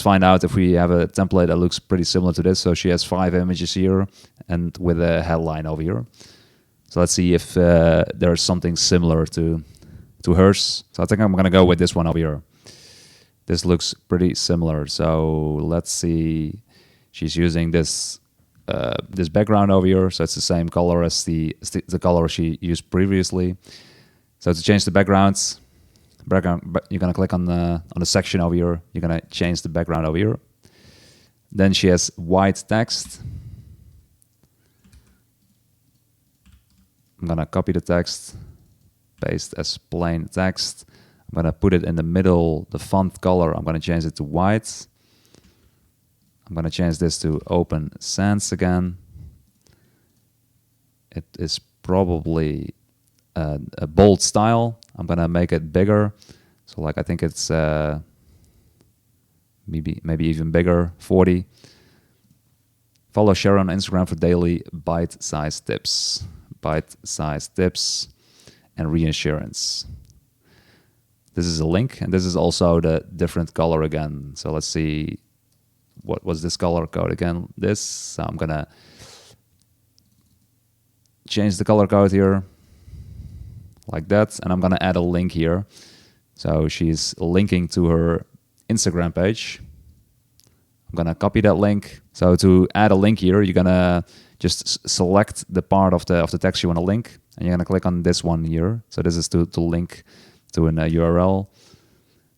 find out if we have a template that looks pretty similar to this. So she has 5 images here and with a headline over here. So let's see if there's something similar to hers. So I think I'm gonna go with this one over here. This looks pretty similar. So let's see. She's using this this background over here, so it's the same color as the color she used previously. So to change the background, you're gonna click on the section over here. You're gonna change the background over here. Then she has white text. I'm gonna copy the text, paste as plain text. I'm gonna put it in the middle, the font color, I'm gonna change it to white. I'm gonna change this to Open Sans again. It is probably a bold style. I'm gonna make it bigger. So like I think it's maybe even bigger, 40. Follow Sharon on Instagram for daily bite-sized tips. Bite-sized tips and reassurance. This is a link, and this is also the different color again. So let's see, what was this color code again? This. So I'm gonna change the color code here, like that, and I'm gonna add a link here. So she's linking to her Instagram page. I'm gonna copy that link. So to add a link here, you're gonna just select the part of the text you want to link, and you're gonna click on this one here. So this is to link to an URL.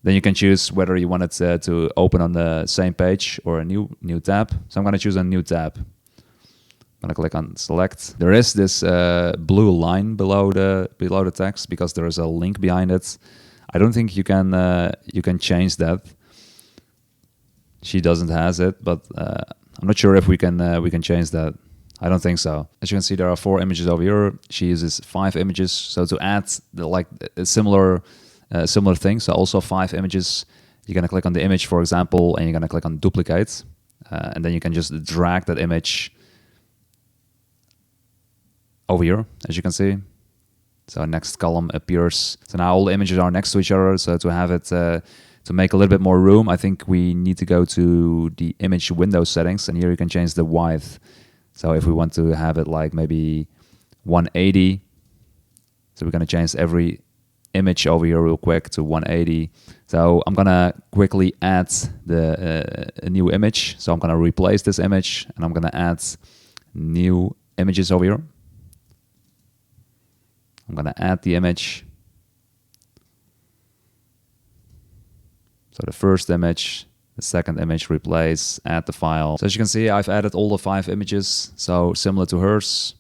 Then you can choose whether you want it to open on the same page or a new tab. So I'm gonna choose a new tab. I'm gonna click on select. There is this blue line below the text because there is a link behind it. I don't think you can change that. She doesn't has it, but I'm not sure if we can change that. I don't think so. As you can see, there are 4 images over here. She uses 5 images. So to add a similar thing, so also 5 images, you're gonna click on the image, for example, and you're gonna click on duplicate, and then you can just drag that image over here, as you can see. So next column appears. So now all the images are next to each other. So to have it, to make a little bit more room, I think we need to go to the image window settings, and here you can change the width. So if we want to have it like maybe 180, so we're gonna change every image over here real quick to 180. So I'm gonna quickly add a new image. So I'm gonna replace this image, and I'm gonna add new images over here. I'm gonna add the image. So the first image, the second image, replace, add the file. So as you can see, I've added all the 5 images, so similar to hers.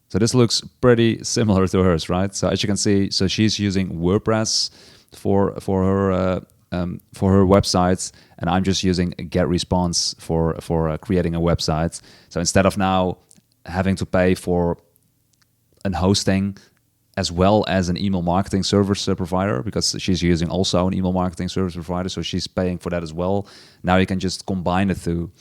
So this looks pretty similar to hers, right? So as you can see, so she's using WordPress for her websites, and I'm just using GetResponse for creating a website. So instead of now having to pay for an hosting as well as an email marketing service provider, because she's using also an email marketing service provider, so she's paying for that as well. Now you can just combine the two,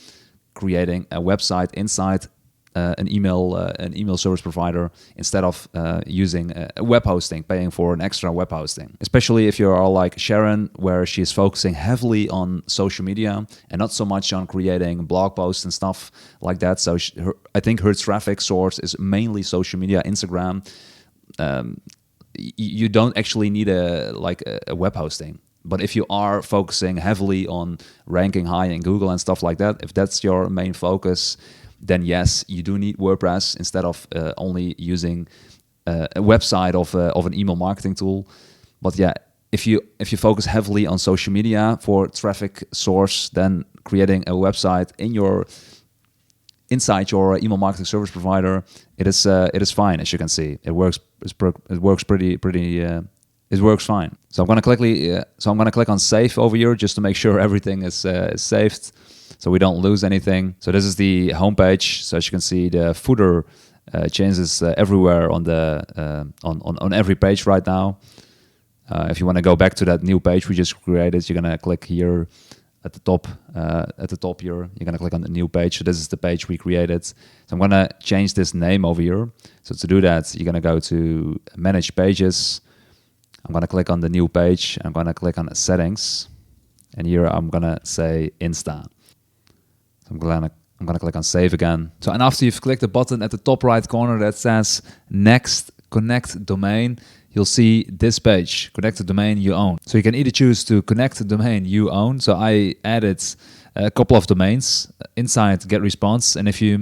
creating a website inside an email service provider instead of using a web hosting, paying for an extra web hosting. Especially if you are like Sharon, where she's focusing heavily on social media and not so much on creating blog posts and stuff like that. So I think her traffic source is mainly social media, Instagram. You don't actually need a web hosting. But if you are focusing heavily on ranking high in Google and stuff like that, if that's your main focus, then yes, you do need WordPress instead of only using a website of an email marketing tool. But yeah, if you focus heavily on social media for traffic source, then creating a website inside your email marketing service provider, it is fine. As you can see, it works fine. So I'm gonna click on save over here just to make sure everything is saved, so we don't lose anything. So this is the home page. So as you can see, the footer changes everywhere on on every page right now. If you want to go back to that new page we just created, you're gonna click here at the top. Here, you're gonna click on the new page. So this is the page we created. So I'm gonna change this name over here. So to do that, you're gonna go to Manage Pages. I'm gonna click on the new page. I'm gonna click on Settings, and here I'm gonna say Insta. So I'm gonna click on Save again. So and after you've clicked the button at the top right corner that says Next Connect Domain, you'll see this page, Connect the domain you own. So you can either choose to connect the domain you own. So I added a couple of domains inside GetResponse, and if you're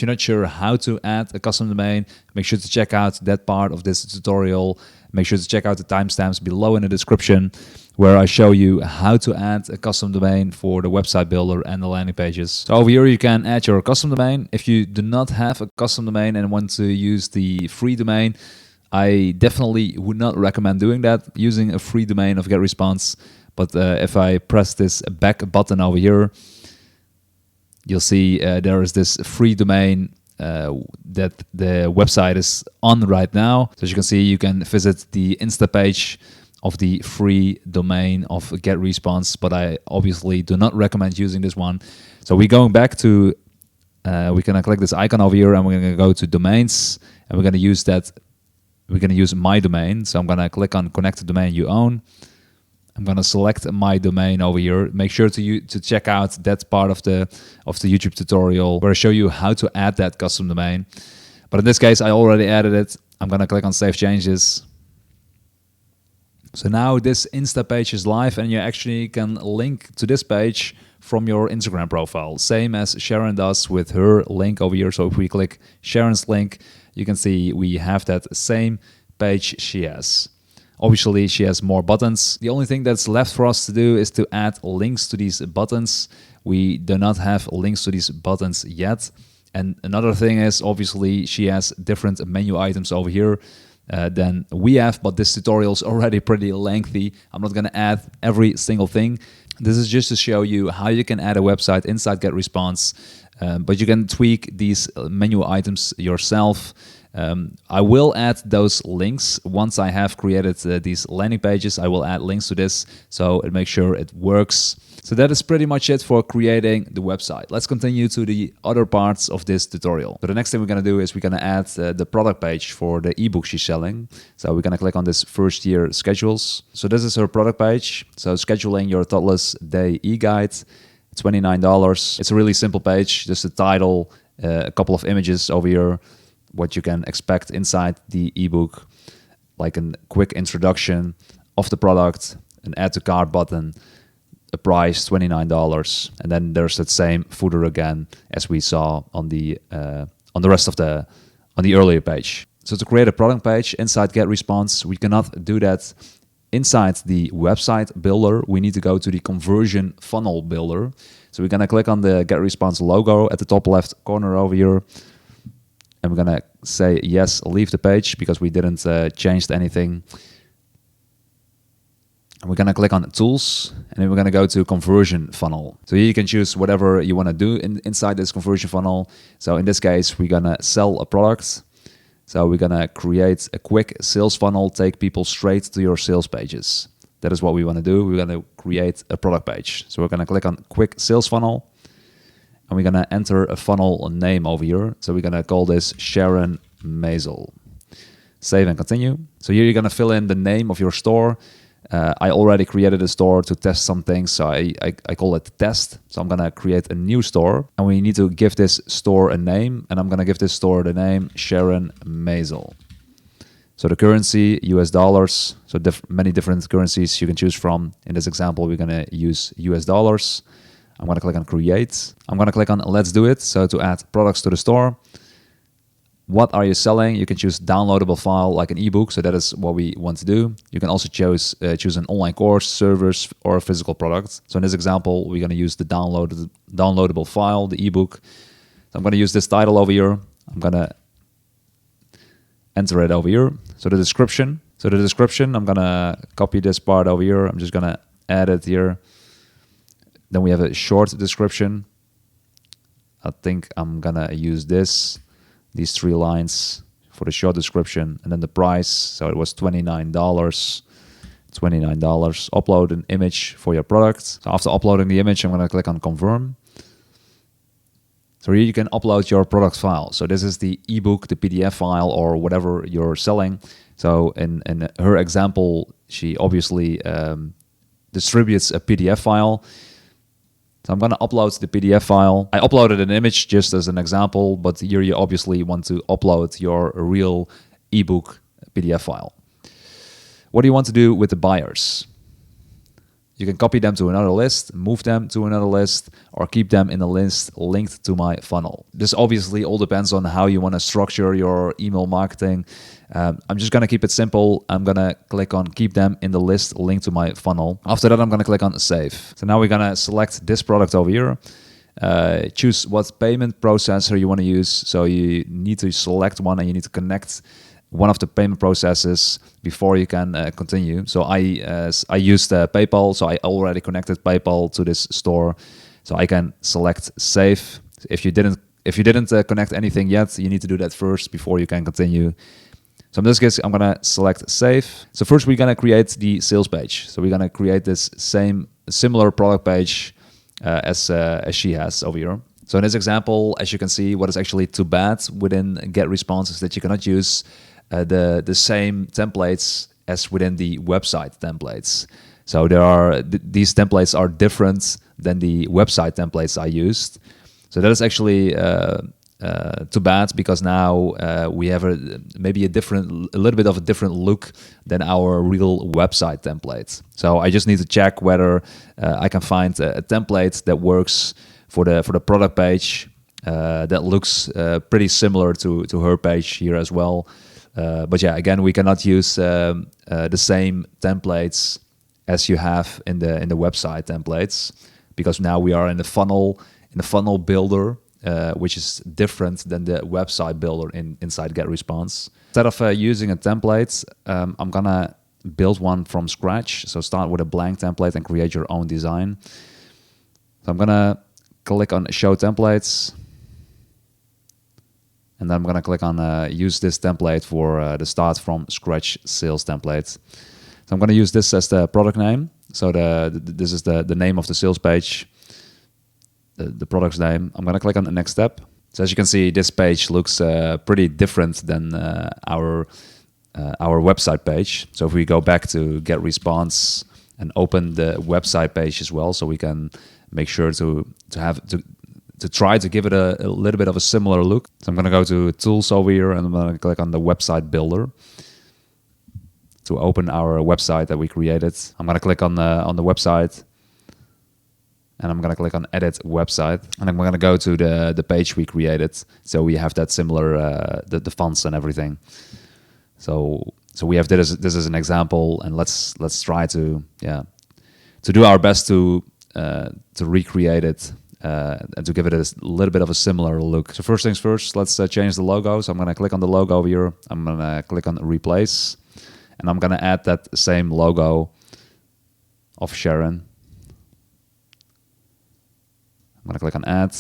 not sure how to add a custom domain, make sure to check out that part of this tutorial. Make sure to check out the timestamps below in the description, where I show you how to add a custom domain for the website builder and the landing pages. So over here you can add your custom domain. If you do not have a custom domain and want to use the free domain, I definitely would not recommend doing that, using a free domain of GetResponse. But if I press this back button over here, you'll see there is this free domain that the website is on right now. So as you can see, you can visit the Insta page of the free domain of GetResponse, but I obviously do not recommend using this one. So we're going back to, we're gonna click this icon over here, and we're gonna go to domains, and we're gonna use that. We're gonna use my domain. So I'm gonna click on Connect the domain you own. I'm gonna select my domain over here. Make sure to check out that part of the YouTube tutorial where I show you how to add that custom domain. But in this case, I already added it. I'm gonna click on Save Changes. So now this Insta page is live, and you actually can link to this page from your Instagram profile, same as Sharon does with her link over here. So if we click Sharon's link, you can see we have that same page she has. Obviously, she has more buttons. The only thing that's left for us to do is to add links to these buttons. We do not have links to these buttons yet. And another thing is, obviously, she has different menu items over here than we have, but this tutorial is already pretty lengthy. I'm not going to add every single thing. This is just to show you how you can add a website inside GetResponse, but you can tweak these menu items yourself. I will add those links once I have created these landing pages. I will add links to this so it makes sure it works. So that is pretty much it for creating the website. Let's continue to the other parts of this tutorial. So the next thing we're going to do is we're going to add the product page for the ebook she's selling. So we're going to click on this first year schedules. So this is her product page. So scheduling your toddler's day e-guide, $29. It's a really simple page, just a title, a couple of images over here, what you can expect inside the ebook, like a quick introduction of the product, an add to cart button, a price $29, and then there's that same footer again as we saw on the rest of the earlier page. So to create a product page inside GetResponse, we cannot do that inside the website builder. We need to go to the conversion funnel builder. So we're gonna click on the GetResponse logo at the top left corner over here, and we're gonna say yes, leave the page because we didn't change anything. And we're gonna click on Tools, and then we're gonna go to Conversion Funnel. So here you can choose whatever you wanna do inside this conversion funnel. So in this case, we're gonna sell a product. So we're gonna create a quick sales funnel, take people straight to your sales pages. That is what we wanna do. We're gonna create a product page. So we're gonna click on Quick Sales Funnel, and we're gonna enter a funnel name over here. So we're gonna call this Sharon Maisel. Save and continue. So here you're gonna fill in the name of your store. I already created a store to test some things, so I call it test. So I'm gonna create a new store, and we need to give this store a name, and I'm gonna give this store the name Sharon Maisel. So the currency, US dollars, so many different currencies you can choose from. In this example, we're gonna use US dollars. I'm gonna click on create. I'm gonna click on let's do it. So to add products to the store. What are you selling? You can choose downloadable file like an ebook. So that is what we want to do. You can also choose an online course, servers, or a physical product. So in this example, we're gonna use the downloadable file, the ebook. So I'm gonna use this title over here. I'm gonna enter it over here. So the description. I'm gonna copy this part over here. I'm just gonna add it here. Then we have a short description. I think I'm gonna use these 3 lines for the short description, and then the price. So it was $29. Upload an image for your product. So after uploading the image, I'm gonna click on confirm. So here you can upload your product file. So this is the ebook, the PDF file, or whatever you're selling. So in her example, she obviously distributes a PDF file. So I'm going to upload the PDF file. I uploaded an image just as an example, but here you obviously want to upload your real ebook PDF file. What do you want to do with the buyers? You can copy them to another list, move them to another list, or keep them in a list linked to my funnel. This obviously all depends on how you want to structure your email marketing. I'm just going to keep it simple. I'm going to click on keep them in the list linked to my funnel. After that, I'm going to click on save. So now we're going to select this product over here. Choose what payment processor you want to use. So you need to select one, and you need to connect one of the payment processes before you can continue. So I used PayPal, so I already connected PayPal to this store, so I can select save. If you didn't connect anything yet, you need to do that first before you can continue. So in this case, I'm gonna select save. So first we're gonna create the sales page. So we're gonna create this similar product page as she has over here. So in this example, as you can see, what is actually too bad within GetResponse is that you cannot use the same templates as within the website templates. So these templates are different than the website templates I used. So that is actually too bad, because now we have maybe a little bit of a different look than our real website template. So I just need to check whether I can find a template that works for the product page that looks pretty similar to her page here as well. But yeah, again, we cannot use the same templates as you have in the website templates, because now we are in the funnel builder, which is different than the website builder inside GetResponse. Instead of using a template, I'm gonna build one from scratch. So start with a blank template and create your own design. So I'm gonna click on Show Templates, and then I'm gonna click on Use this template for the Start from Scratch sales template. So I'm gonna use this as the product name. So this is the name of the sales page. The product's name. I'm going to click on the next step. So as you can see, this page looks pretty different than our website page. So if we go back to GetResponse and open the website page as well, so we can make sure to try to give it a little bit of a similar look. So I'm going to go to Tools over here, and I'm going to click on the Website Builder to open our website that we created. I'm going to click on the website, and I'm going to click on Edit Website, and I'm going to go to the page we created. So we have that similar, the fonts and everything. So we have this as an example, and let's try to do our best to recreate it and to give it a little bit of a similar look. So first things first, let's change the logo. So I'm going to click on the logo over here. I'm going to click on Replace, and I'm going to add that same logo of Sharon. I'm going to click on Add.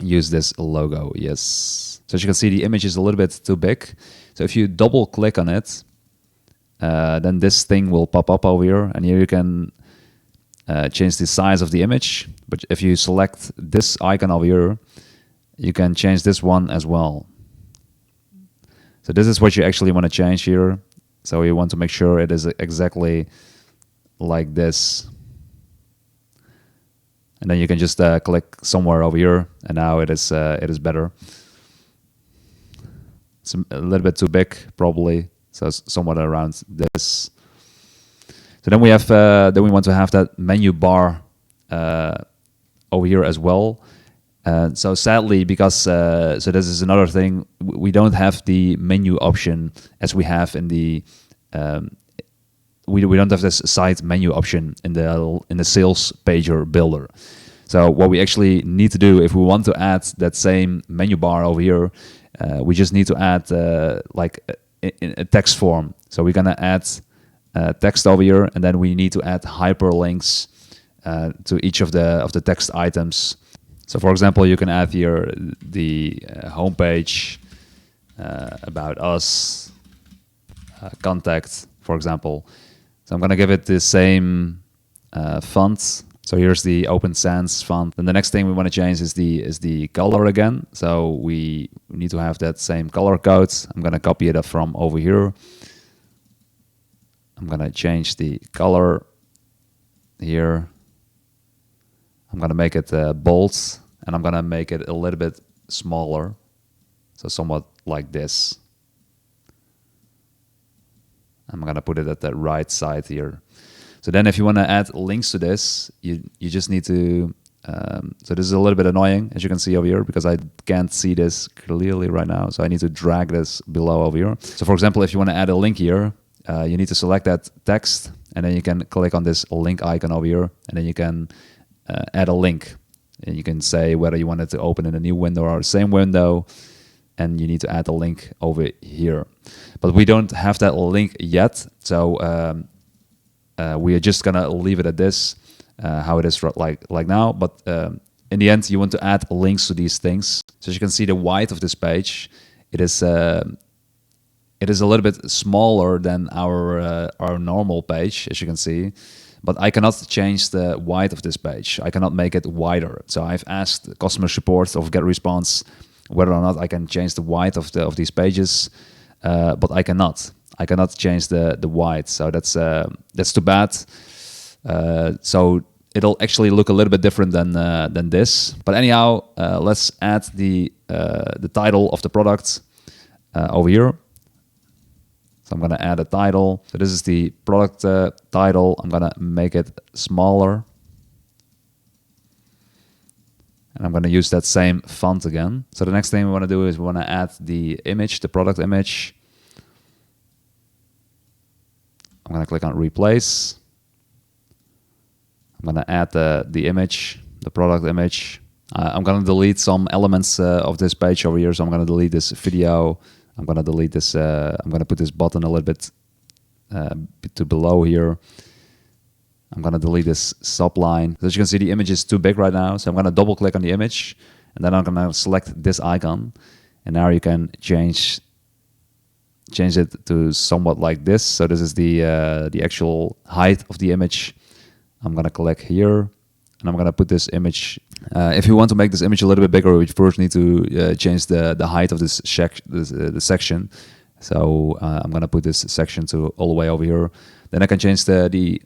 Use this logo, yes. So as you can see, the image is a little bit too big. So if you double click on it, then this thing will pop up over here. And here you can change the size of the image. But if you select this icon over here, you can change this one as well. So this is what you actually want to change here. So you want to make sure it is exactly like this, and then you can just click somewhere over here, and now it is better. It's a little bit too big, probably, so somewhat around this. So then we have then we want to have that menu bar over here as well. So sadly, because so this is another thing, we don't have the menu option as we have in the we don't have this site menu option in the sales pager builder. So what we actually need to do, if we want to add that same menu bar over here, we just need to add like a text form. So we're gonna add text over here, and then we need to add hyperlinks to each of the text items. So for example, you can add here the homepage, about us, contact, for example. So I'm going to give it the same font. So here's the Open Sans font. And the next thing we want to change is the color again. So we need to have that same color code. I'm going to copy it up from over here. I'm going to change the color here. I'm going to make it bold, and I'm going to make it a little bit smaller. So somewhat like this. I'm going to put it at the right side here. So then if you want to add links to this, you just need to, so this is a little bit annoying, as you can see over here, because I can't see this clearly right now. So I need to drag this below over here. So for example, if you want to add a link here, you need to select that text, and then you can click on this link icon over here, and then you can add a link. And you can say whether you want it to open in a new window or the same window, and you need to add a link over here. But we don't have that link yet, so we are just gonna leave it at this, how it is like now. But in the end, you want to add links to these things. So as you can see, the width of this page, it is a little bit smaller than our normal page, as you can see. But I cannot change the width of this page. I cannot make it wider. So I've asked customer support of GetResponse whether or not I can change the width of these pages, but I cannot. I cannot change the width. So that's too bad. So it'll actually look a little bit different than this. But anyhow, let's add the title of the product over here. So I'm gonna add a title. So this is the product title. I'm gonna make it smaller. And I'm gonna use that same font again. So the next thing we wanna do is we wanna add the image, the product image. I'm gonna click on replace. I'm gonna add the image, the product image. I'm gonna delete some elements of this page over here. So I'm gonna delete this video. I'm gonna delete this, I'm gonna put this button a little bit to below here. I'm gonna delete this subline. So as you can see, the image is too big right now. So I'm gonna double click on the image and then I'm gonna select this icon. And now you can change it to somewhat like this. So this is the actual height of the image. I'm gonna click here and I'm gonna put this image. If you want to make this image a little bit bigger, we first need to change the height of this the section. So I'm gonna put this section to all the way over here. Then I can change the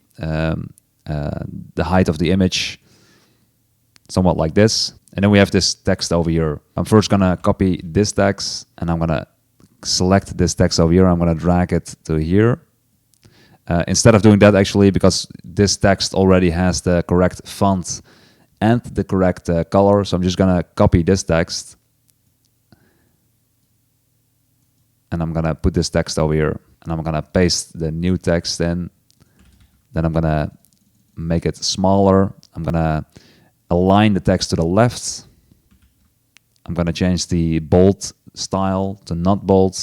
height of the image somewhat like this. And then we have this text over here. I'm first gonna copy this text and I'm gonna select this text over here. I'm gonna drag it to here. Instead of doing that, actually, because this text already has the correct font and the correct color, so I'm just gonna copy this text and I'm gonna put this text over here and I'm gonna paste the new text in. Then I'm gonna make it smaller. I'm gonna align the text to the left. I'm gonna change the bold style to not bold.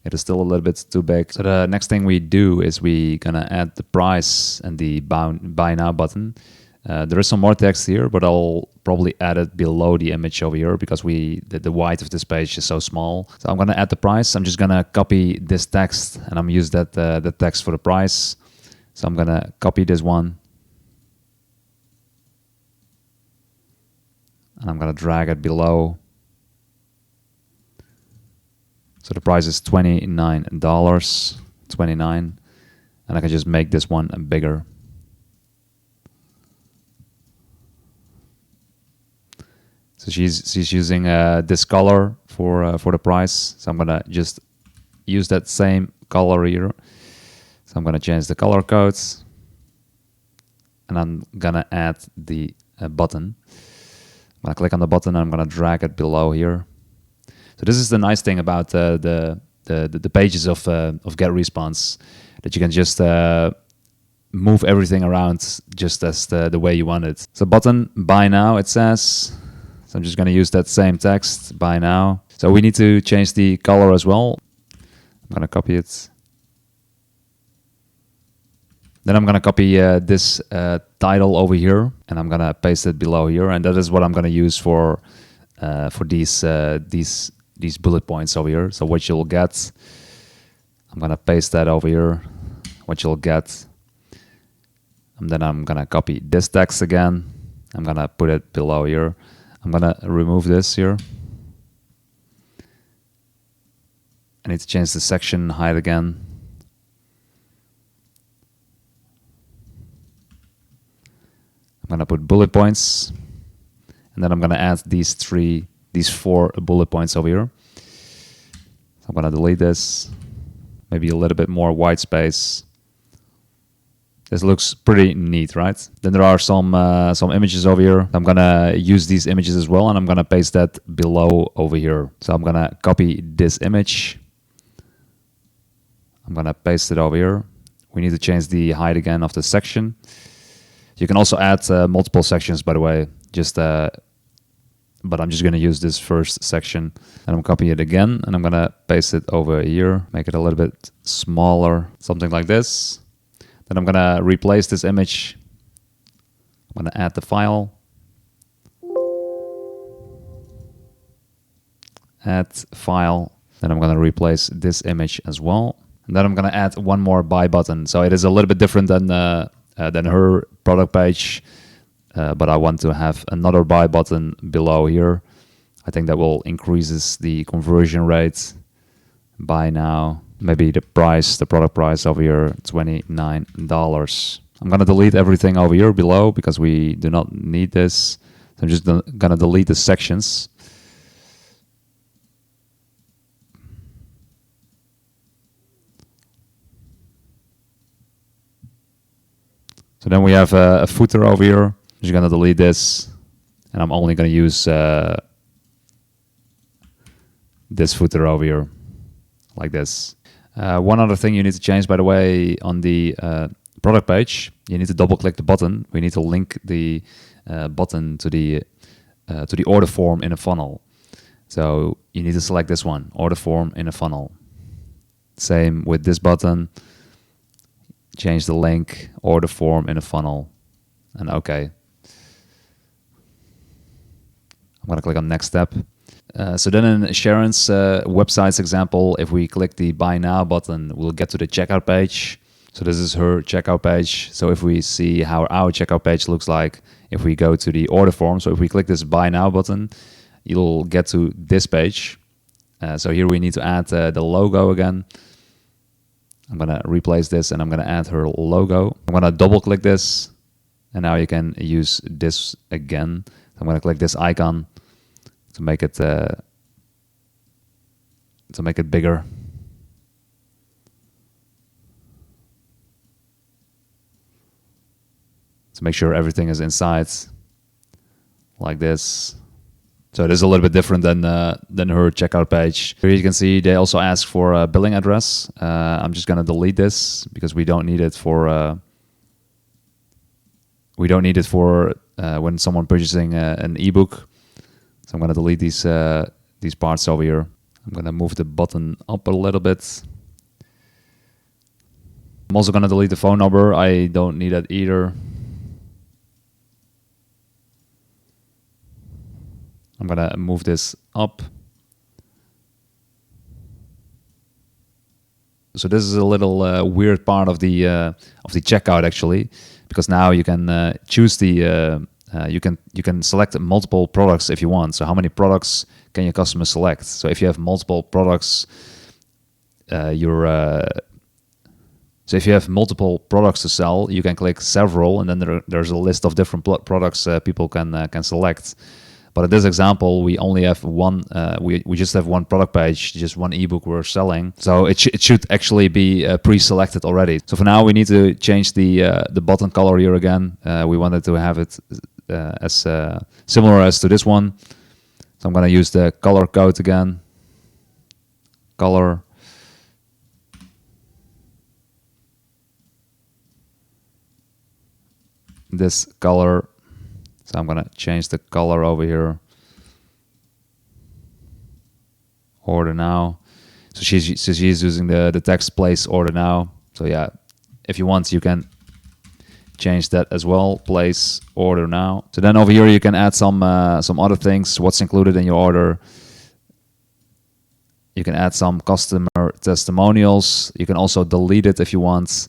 It is still a little bit too big. So the next thing we do is we gonna add the price and the buy now button. There is some more text here, but I'll probably add it below the image over here because the width of this page is so small. So I'm gonna add the price. I'm just gonna copy this text and I'm use that the text for the price. So I'm gonna copy this one and I'm gonna drag it below. So the price is $29.29, and I can just make this one bigger. So she's using this color for the price. So I'm gonna just use that same color here. So I'm gonna change the color codes, and I'm gonna add the button. I'm gonna click on the button, and I'm gonna drag it below here. So this is the nice thing about the pages of GetResponse, that you can just move everything around just as the way you want it. So button, buy now, it says. So I'm just going to use that same text, buy now. So we need to change the color as well. I'm going to copy it. Then I'm going to copy this title over here, and I'm going to paste it below here. And that is what I'm going to use for these bullet points over here. So what you'll get, I'm gonna paste that over here, what you'll get. And then I'm gonna copy this text again. I'm gonna put it below here. I'm gonna remove this here. I need to change the section height again. I'm gonna put bullet points. And then I'm gonna add these four bullet points over here. So I'm gonna delete this, maybe a little bit more white space. This looks pretty neat, right? Then there are some images over here. I'm gonna use these images as well, and I'm gonna paste that below over here. So I'm gonna copy this image. I'm gonna paste it over here. We need to change the height again of the section. You can also add multiple sections, by the way, but I'm just going to use this first section, and I'm copying it again, and I'm going to paste it over here, make it a little bit smaller, something like this. Then I'm going to replace this image. I'm going to add the file, add file. Then I'm going to replace this image as well. And then I'm going to add one more buy button. So it is a little bit different than her product page. But I want to have another buy button below here. I think that will increases the conversion rate. Buy now. Maybe the price, the product price over here, $29. I'm going to delete everything over here below because we do not need this. So I'm just going to delete the sections. So then we have a footer over here. I'm just going to delete this. And I'm only going to use this footer over here, like this. One other thing you need to change, by the way, on the product page, you need to double click the button. We need to link the button to the order form in a funnel. So you need to select this one, order form in a funnel. Same with this button. Change the link, order form in a funnel, and OK. I'm going to click on next step. So then in Sharon's website's example, if we click the buy now button, we'll get to the checkout page. So this is her checkout page. So if we see how our checkout page looks like, if we go to the order form, so if we click this buy now button, you'll get to this page. So here we need to add the logo again. I'm going to replace this and I'm going to add her logo. I'm going to double click this and now you can use this again. I'm going to click this icon to make it bigger. To make sure everything is inside, like this. So it is a little bit different than her checkout page. Here you can see they also ask for a billing address. I'm just going to delete this because we don't need it for when someone purchasing an ebook. So I'm going to delete these parts over here. I'm going to move the button up a little bit. I'm also going to delete the phone number. I don't need that either. I'm going to move this up. So this is a little weird part of the checkout actually, because now you can choose the you can select multiple products if you want. So how many products can your customer select? So if you have multiple products, so if you have multiple products to sell, you can click several, and then there's a list of different products people can select. But in this example, we only have one. We just have one product page, just one ebook we're selling. So it should actually be pre-selected already. So for now, we need to change the button color here again. We wanted to have it as similar as to this one. So I'm going to use the color code again. Color. This color. So I'm going to change the color over here. Order now. So she's using the text place order now. So yeah, if you want, you can change that as well. Place order now. So then over here you can add some other things. What's included in your order? You can add some customer testimonials. You can also delete it if you want.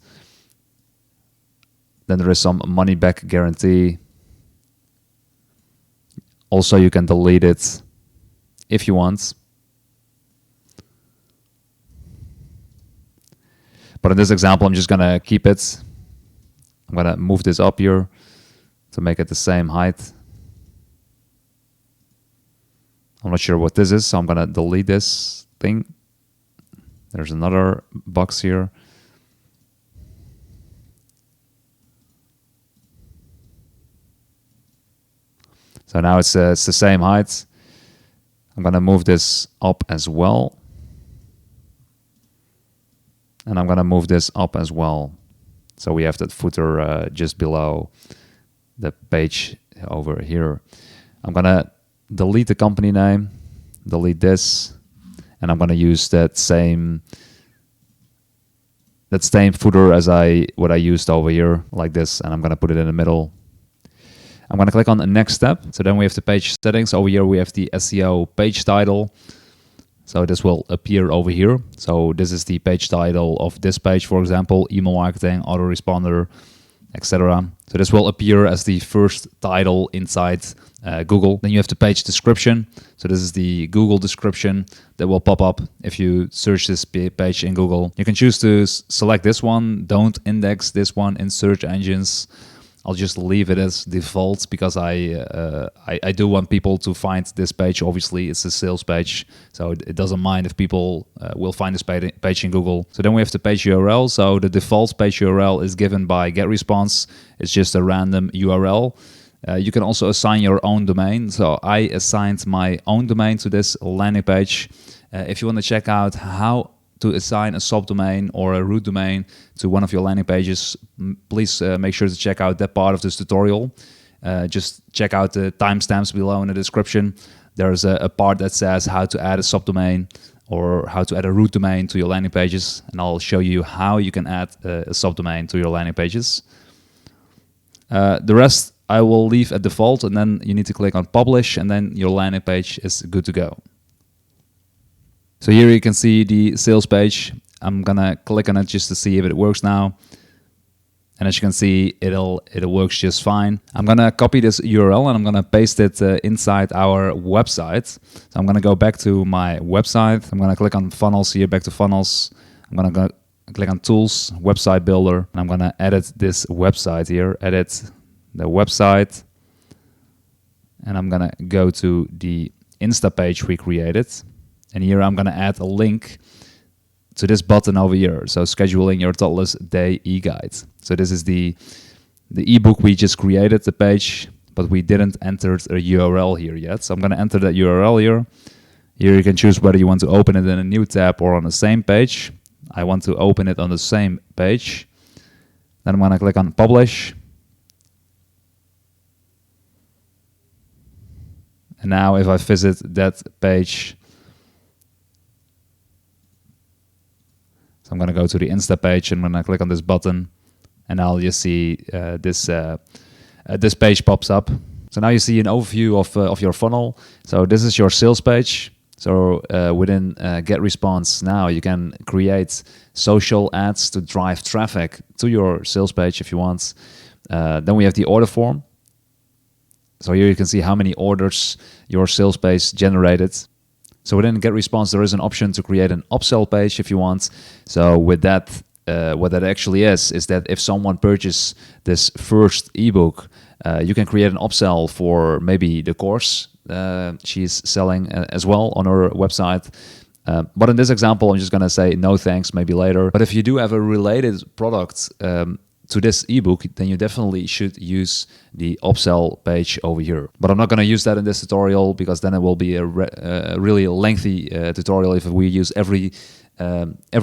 Then there is some money back guarantee. Also, you can delete it if you want. But in this example, I'm just going to keep it. I'm going to move this up here to make it the same height. I'm not sure what this is, so I'm going to delete this thing. There's another box here. So now it's the same height. I'm going to move this up as well. And I'm going to move this up as well. So we have that footer just below the page over here. I'm going to delete the company name, delete this, and I'm going to use that same footer as what I used over here, like this, and I'm going to put it in the middle. I'm going to click on the next step. So then we have the page settings. Over here we have the SEO page title. So this will appear over here. So this is the page title of this page, for example, email marketing, autoresponder, etc. So this will appear as the first title inside Google. Then you have the page description. So this is the Google description that will pop up if you search this page in Google. You can choose to select this one. Don't index this one in search engines. I'll just leave it as default because I do want people to find this page. Obviously, it's a sales page, so it doesn't mind if people will find this page in Google. So then we have the page URL. So the default page URL is given by GetResponse. It's just a random URL. You can also assign your own domain. So I assigned my own domain to this landing page. If you want to check out how to assign a subdomain or a root domain to one of your landing pages, please make sure to check out that part of this tutorial. Just check out the timestamps below in the description. There's a part that says how to add a subdomain or how to add a root domain to your landing pages, and I'll show you how you can add a subdomain to your landing pages. The rest I will leave at default, and then you need to click on publish, and then your landing page is good to go. So here you can see the sales page. I'm gonna click on it just to see if it works now. And as you can see, it works just fine. I'm gonna copy this URL and I'm gonna paste it inside our website. So I'm gonna go back to my website. I'm gonna click on funnels here, back to funnels. I'm gonna go click on tools, website builder. And I'm gonna edit this website here, edit the website. And I'm gonna go to the Insta page we created. And here I'm gonna add a link to this button over here. So scheduling your toddler's day e-guide. So this is the ebook we just created, the page, but we didn't enter a URL here yet. So I'm gonna enter that URL here. Here you can choose whether you want to open it in a new tab or on the same page. I want to open it on the same page. Then I'm gonna click on publish. And now if I visit that page, I'm going to go to the Insta page and I'm going to click on this button, and now you see this page pops up. So now you see an overview of your funnel. So this is your sales page. So within GetResponse now you can create social ads to drive traffic to your sales page if you want. Then we have the order form. So here you can see how many orders your sales page generated. So within GetResponse, there is an option to create an upsell page if you want. So with that, what that actually is that if someone purchases this first ebook, you can create an upsell for maybe the course she's selling as well on her website. But in this example, I'm just going to say no thanks, maybe later. But if you do have a related product to this ebook, then you definitely should use the upsell page over here. But I'm not going to use that in this tutorial because then it will be a really lengthy tutorial if we use every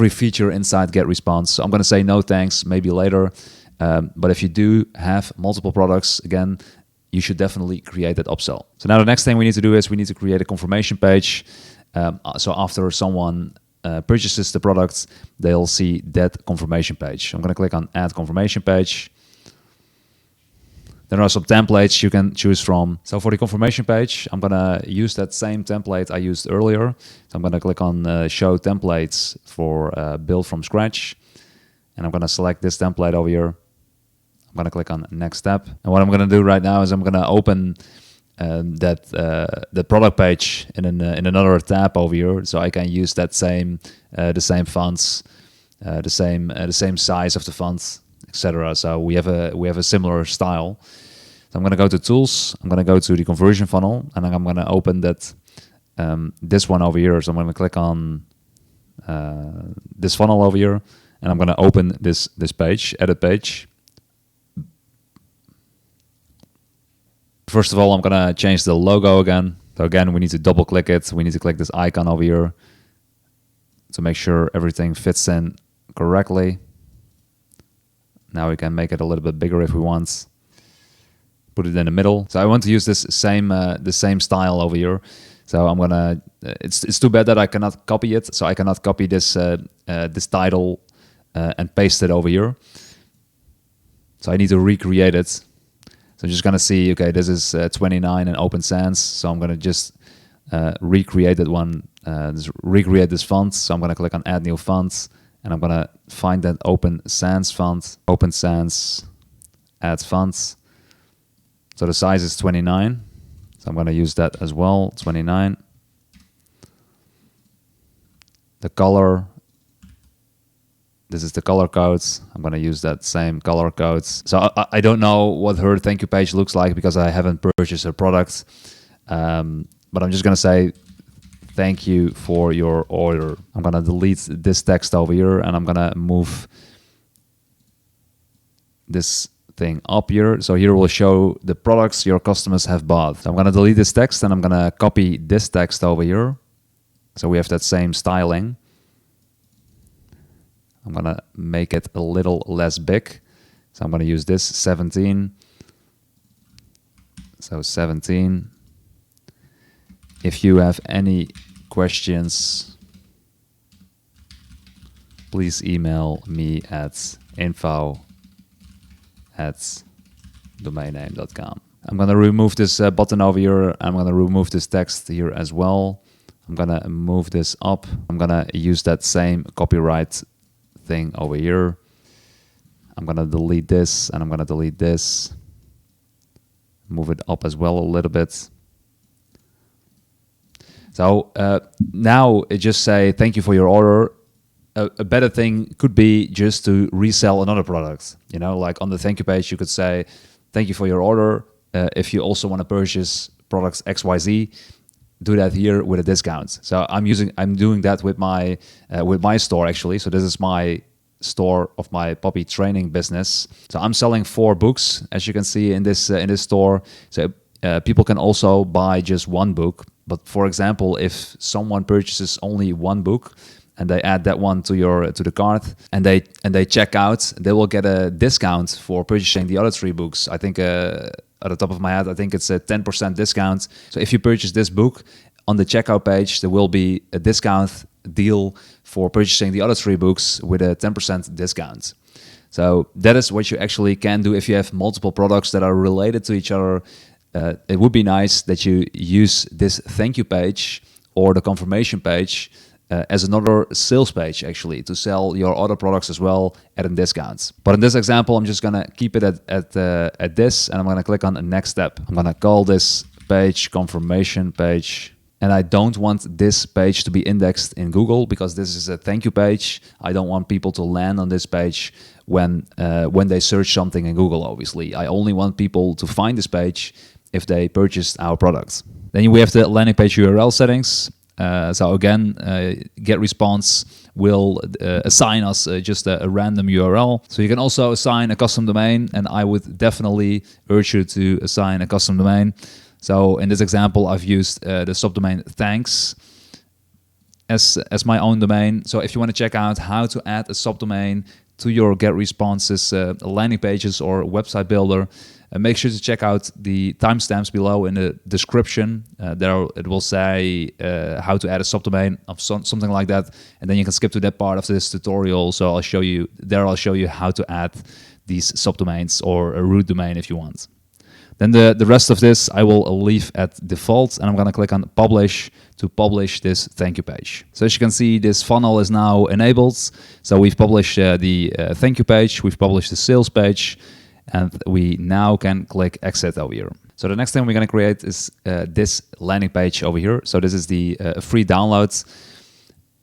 feature inside GetResponse. So I'm going to say no thanks, maybe later. But if you do have multiple products, again, you should definitely create that upsell. So now the next thing we need to do is we need to create a confirmation page. So after someone purchases the product, they'll see that confirmation page. I'm going to click on Add Confirmation Page. There are some templates you can choose from. So for the confirmation page, I'm going to use that same template I used earlier. So I'm going to click on Show Templates for Build from Scratch. And I'm going to select this template over here. I'm going to click on Next Step. And what I'm going to do right now is I'm going to open the product page in another tab over here, so I can use that the same fonts, the same size of the fonts, etc. So we have a similar style. So I'm going to go to Tools. I'm going to go to the Conversion Funnel, and I'm going to open that this one over here. So I'm going to click on this funnel over here, and I'm going to open this page, Edit Page. First of all, I'm going to change the logo again. So again, we need to double click it. We need to click this icon over here to make sure everything fits in correctly. Now we can make it a little bit bigger if we want. Put it in the middle. So I want to use this the same style over here. So I'm gonna. It's too bad that I cannot copy it. So I cannot copy this this title and paste it over here. So I need to recreate it. So I'm just going to see, okay, this is 29 in Open Sans. So I'm going to just recreate that one, recreate this font. So I'm going to click on Add New Font, and I'm going to find that Open Sans font, Open Sans add fonts. So the size is 29. So I'm going to use that as well, 29. The color, this is the color codes. I'm going to use that same color codes. So I don't know what her thank you page looks like because I haven't purchased her product. But I'm just going to say, thank you for your order. I'm going to delete this text over here and I'm going to move this thing up here. So here we'll show the products your customers have bought. So I'm going to delete this text and I'm going to copy this text over here. So we have that same styling. I'm going to make it a little less big. So I'm going to use this 17. So 17. If you have any questions, please email me at info@domainname.com. I'm going to remove this button over here. I'm going to remove this text here as well. I'm going to move this up. I'm going to use that same copyright thing over here. I'm going to delete this and I'm going to delete this. Move it up as well a little bit. So now it just say, thank you for your order. A better thing could be just to resell another product. You know, like on the thank you page, you could say, thank you for your order. If you also want to purchase products XYZ, do that here with a discount. So I'm doing that with my store actually. So this is my store of my puppy training business. So I'm selling 4 books, as you can see in this store. So people can also buy just one book. But for example, if someone purchases only one book and they add that one to the cart and they check out, they will get a discount for purchasing the other 3 books. I think at the top of my head, I think it's a 10% discount. So if you purchase this book on the checkout page, there will be a discount deal for purchasing the other 3 books with a 10% discount. So that is what you actually can do if you have multiple products that are related to each other. It would be nice that you use this thank you page or the confirmation page as another sales page actually to sell your other products as well at a discount. But in this example, I'm just gonna keep it at this and I'm gonna click on the next step. I'm gonna call this page confirmation page. And I don't want this page to be indexed in Google because this is a thank you page. I don't want people to land on this page when they search something in Google, obviously. I only want people to find this page if they purchased our products. Then we have the landing page URL settings. So again, GetResponse will assign us just a random URL. So you can also assign a custom domain, and I would definitely urge you to assign a custom domain. So in this example, I've used the subdomain thanks as my own domain. So if you want to check out how to add a subdomain to your GetResponse's landing pages or website builder, make sure to check out the timestamps below in the description. There it will say how to add a subdomain of something like that, and then you can skip to that part of this tutorial. So I'll show you how to add these subdomains or a root domain if you want. Then the rest of this I will leave at default, and I'm going to click on publish to publish this thank you page. So as you can see, this funnel is now enabled. So we've published the thank you page, we've published the sales page, and we now can click exit over here. So the next thing we're going to create is this landing page over here. So this is the free download.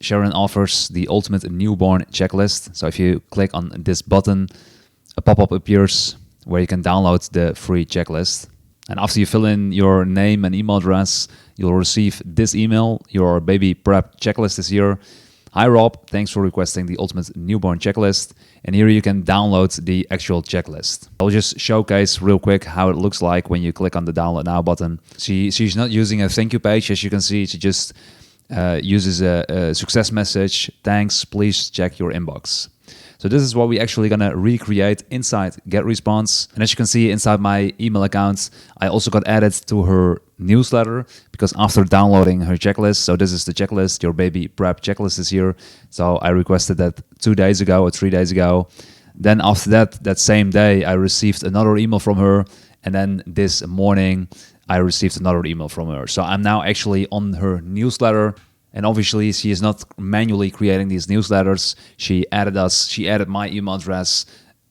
Sharon offers the ultimate newborn checklist. So if you click on this button, a pop-up appears where you can download the free checklist. And after you fill in your name and email address, you'll receive this email. Your baby prep checklist is here. Hi Rob, thanks for requesting the ultimate newborn checklist. And here you can download the actual checklist. I'll just showcase real quick how it looks like when you click on the download now button. She's not using a thank you page. As you can see, she just uses a success message. Thanks, please check your inbox. So this is what we actually gonna recreate inside GetResponse. And as you can see inside my email account, I also got added to her newsletter because after downloading her checklist, so this is the checklist, your baby prep checklist is here. So I requested that 2 days ago or 3 days ago. Then after that same day, I received another email from her. And then this morning, I received another email from her. So I'm now actually on her newsletter. And obviously, she is not manually creating these newsletters. She added us. She added my email address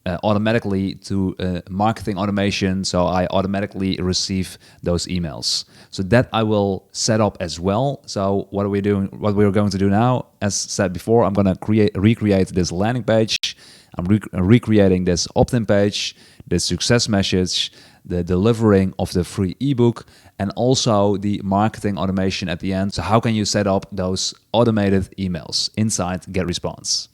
automatically to marketing automation, so I automatically receive those emails. So that I will set up as well. So what are we doing? What we're going to do now, as said before, I'm going to recreate this landing page. I'm recreating this opt-in page, the success message, the delivering of the free ebook, and also the marketing automation at the end. So how can you set up those automated emails inside GetResponse?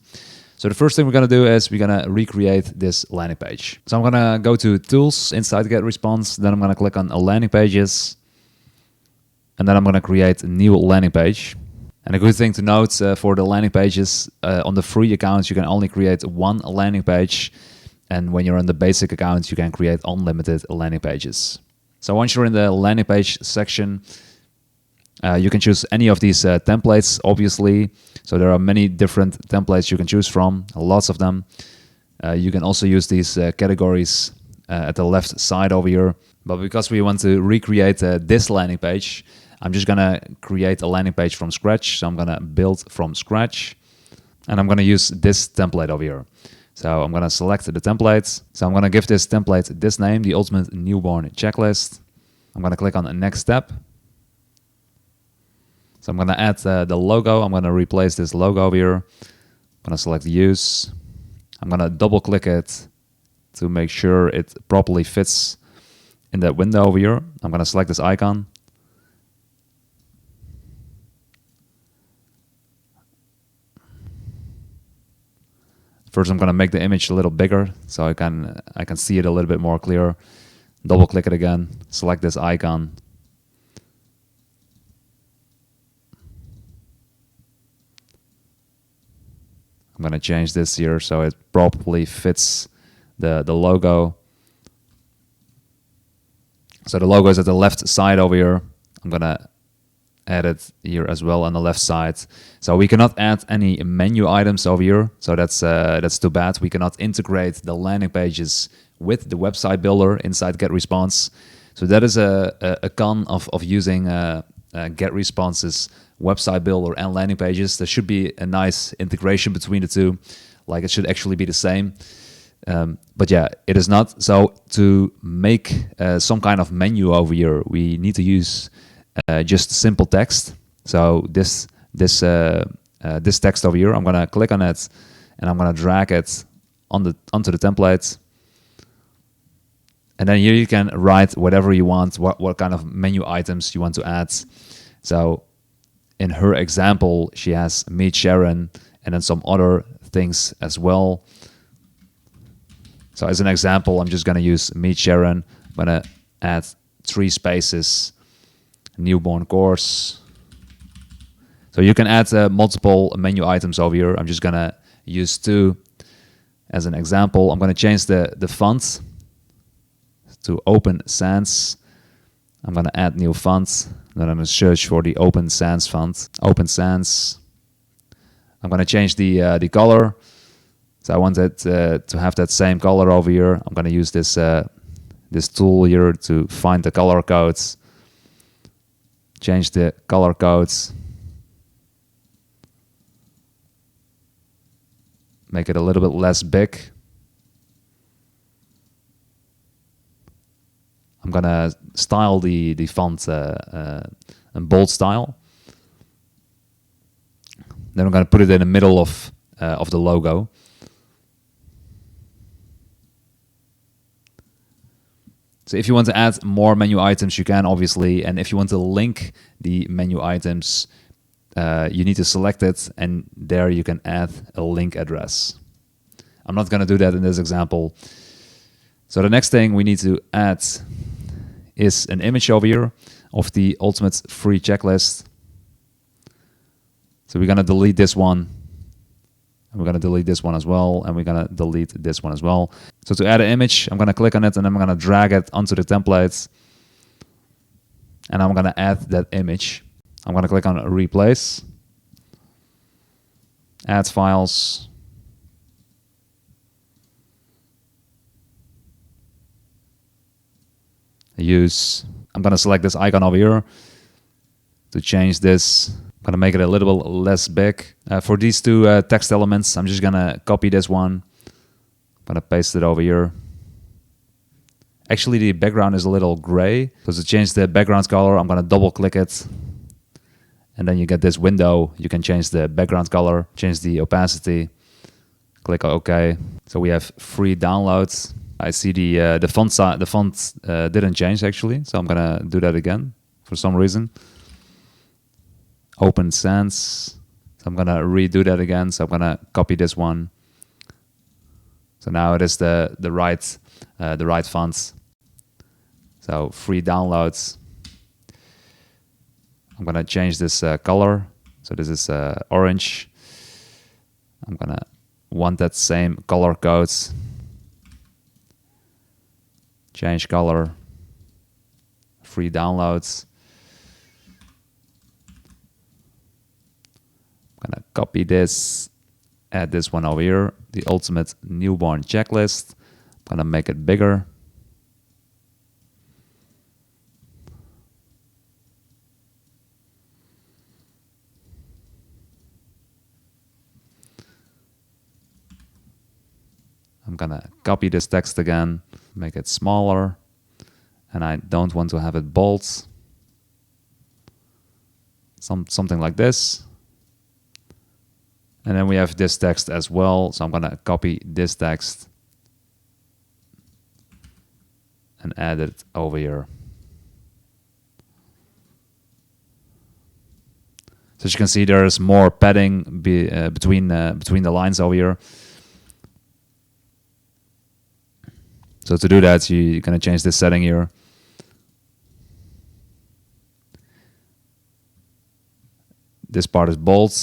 So the first thing we're going to do is we're going to recreate this landing page. So I'm going to go to Tools inside GetResponse. Then I'm going to click on Landing Pages. And then I'm going to create a new landing page. And a good thing to note for the landing pages, on the free accounts, you can only create one landing page. And when you're on the basic account, you can create unlimited landing pages. So once you're in the landing page section, you can choose any of these templates, obviously. So there are many different templates you can choose from, lots of them. You can also use these categories at the left side over here. But because we want to recreate this landing page, I'm just gonna create a landing page from scratch. So I'm gonna build from scratch. And I'm gonna use this template over here. So I'm gonna select the template. So I'm gonna give this template this name, the Ultimate Newborn Checklist. I'm gonna click on the next step. So I'm going to add the logo. I'm going to replace this logo over here. I'm going to select Use. I'm going to double click it to make sure it properly fits in that window over here. I'm going to select this icon. First, I'm going to make the image a little bigger so I can see it a little bit more clear. Double click it again. Select this icon. I'm going to change this here so it properly fits the logo. So the logo is at the left side over here. I'm going to add it here as well on the left side. So we cannot add any menu items over here. So that's too bad. We cannot integrate the landing pages with the website builder inside GetResponse. So that is a con of using GetResponse's website builder and landing pages. There should be a nice integration between the two. Like it should actually be the same. But yeah, it is not. So to make some kind of menu over here, we need to use just simple text. So this text over here, I'm gonna click on it and I'm gonna drag it onto the template. And then here you can write whatever you want, what kind of menu items you want to add. So in her example, she has Meet Sharon and then some other things as well. So as an example, I'm just going to use Meet Sharon. I'm going to add 3 spaces, newborn course. So you can add multiple menu items over here. I'm just going to use 2 as an example. I'm going to change the font to Open Sans. I'm going to add new font. Then I'm going to search for the Open Sans font. Open Sans. I'm going to change the color. So I want it to have that same color over here. I'm going to use this this tool here to find the color codes. Change the color codes. Make it a little bit less big. I'm gonna style the font in bold style. Then I'm gonna put it in the middle of the logo. So if you want to add more menu items, you can obviously, and if you want to link the menu items, you need to select it, and there you can add a link address. I'm not gonna do that in this example. So the next thing we need to add is an image over here of the ultimate free checklist. So we're gonna delete this one. And we're gonna delete this one as well, and we're gonna delete this one as well. So to add an image, I'm gonna click on it and I'm gonna drag it onto the template. And I'm gonna add that image. I'm gonna click on Replace. Add files. Use. I'm gonna select this icon over here to change this. I'm gonna make it a little bit less big. For these 2 text elements, I'm just gonna copy this one, gonna paste it over here. Actually, the background is a little gray. So to change the background color, I'm gonna double click it. And then you get this window. You can change the background color, change the opacity, click OK. So we have free downloads. I see the font size, the font didn't change actually. So I'm gonna do that again for some reason. Open Sans. So I'm gonna redo that again. So I'm gonna copy this one. So now it is the right font. So free downloads. I'm gonna change this color. So this is orange. I'm gonna want that same color codes. Change color. Free downloads. I'm gonna copy this, add this one over here, the ultimate newborn checklist. I'm gonna make it bigger. I'm gonna copy this text again, make it smaller, and I don't want to have it bold. Something like this. And then we have this text as well, so I'm gonna copy this text and add it over here. So as you can see, there's more padding between the lines over here. So to do that, you're gonna change this setting here. This part is bold.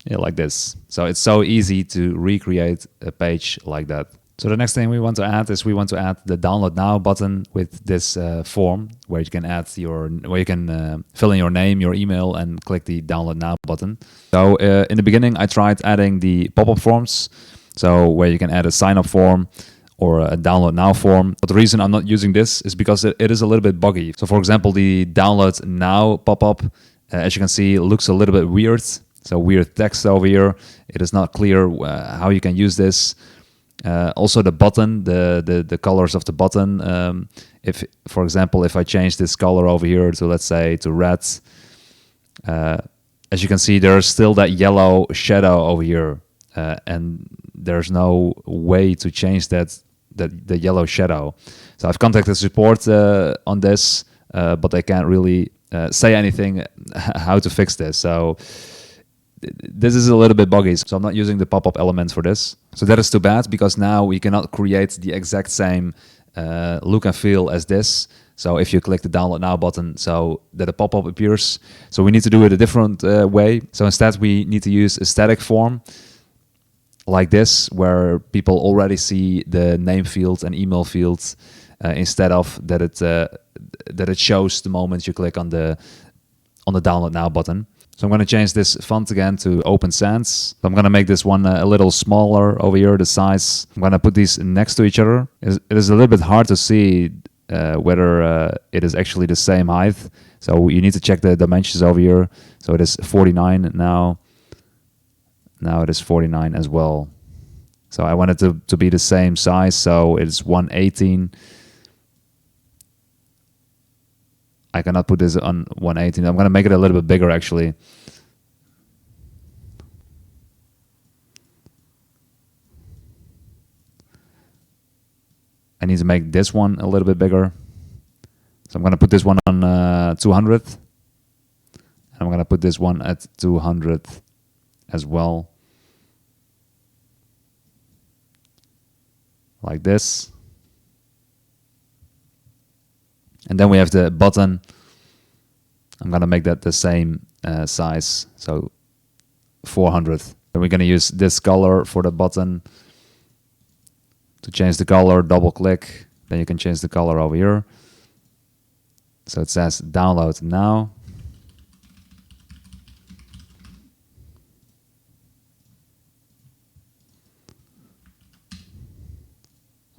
Yeah, like this. So it's so easy to recreate a page like that. So the next thing we want to add is we want to add the download now button with this form where you can add fill in your name, your email, and click the download now button. So in the beginning, I tried adding the pop-up forms, so where you can add a sign-up form or a download now form. But the reason I'm not using this is because it is a little bit buggy. So for example, the download now pop-up, as you can see, looks a little bit weird. So weird text over here. It is not clear how you can use this. Also the button, the colors of the button. If, for example, if I change this color over here to, let's say, to red, as you can see, there's still that yellow shadow over here, and there's no way to change the yellow shadow. So I've contacted support on this, but they can't really say anything how to fix this. So this is a little bit buggy, so I'm not using the pop-up element for this. So that is too bad, because now we cannot create the exact same look and feel as this. So if you click the download now button, so that a pop-up appears. So we need to do it a different way. So instead we need to use a static form like this, where people already see the name field and email fields, instead of that it shows the moment you click on the download now button. So I'm going to change this font again to Open Sans. So I'm going to make this one a little smaller over here, the size. I'm going to put these next to each other. It is a little bit hard to see whether it is actually the same height. So you need to check the dimensions over here. So it is 49 now. Now it is 49 as well. So I want it to be the same size. So it's 118. I cannot put this on 118. I'm going to make it a little bit bigger, actually. I need to make this one a little bit bigger. So I'm going to put this one on 200. And I'm going to put this one at 200 as well. Like this. And then we have the button. I'm going to make that the same size, so 400. Then we're going to use this color for the button. To change the color, double click. Then you can change the color over here. So it says download now.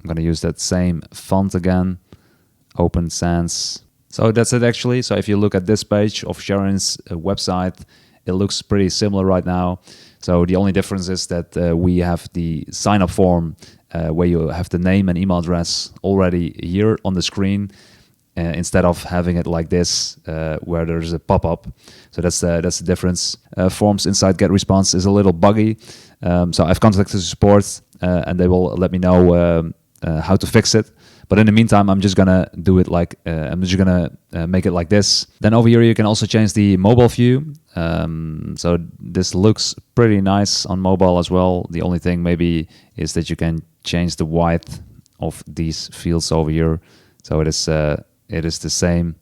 I'm going to use that same font again. Open Sans. So that's it actually. So if you look at this page of Sharon's website, It looks pretty similar right now. So the only difference is that we have the sign-up form where you have the name and email address already here on the screen, instead of having it like this, where there's a pop-up. So that's the difference. Forms inside GetResponse is a little buggy. So I've contacted support, and they will let me know how to fix it. But in the meantime, I'm just gonna do it like, I'm just gonna make it like this. Then over here, you can also change the mobile view. So this looks pretty nice on mobile as well. The only thing maybe is that you can change the width of these fields over here. So it is the same.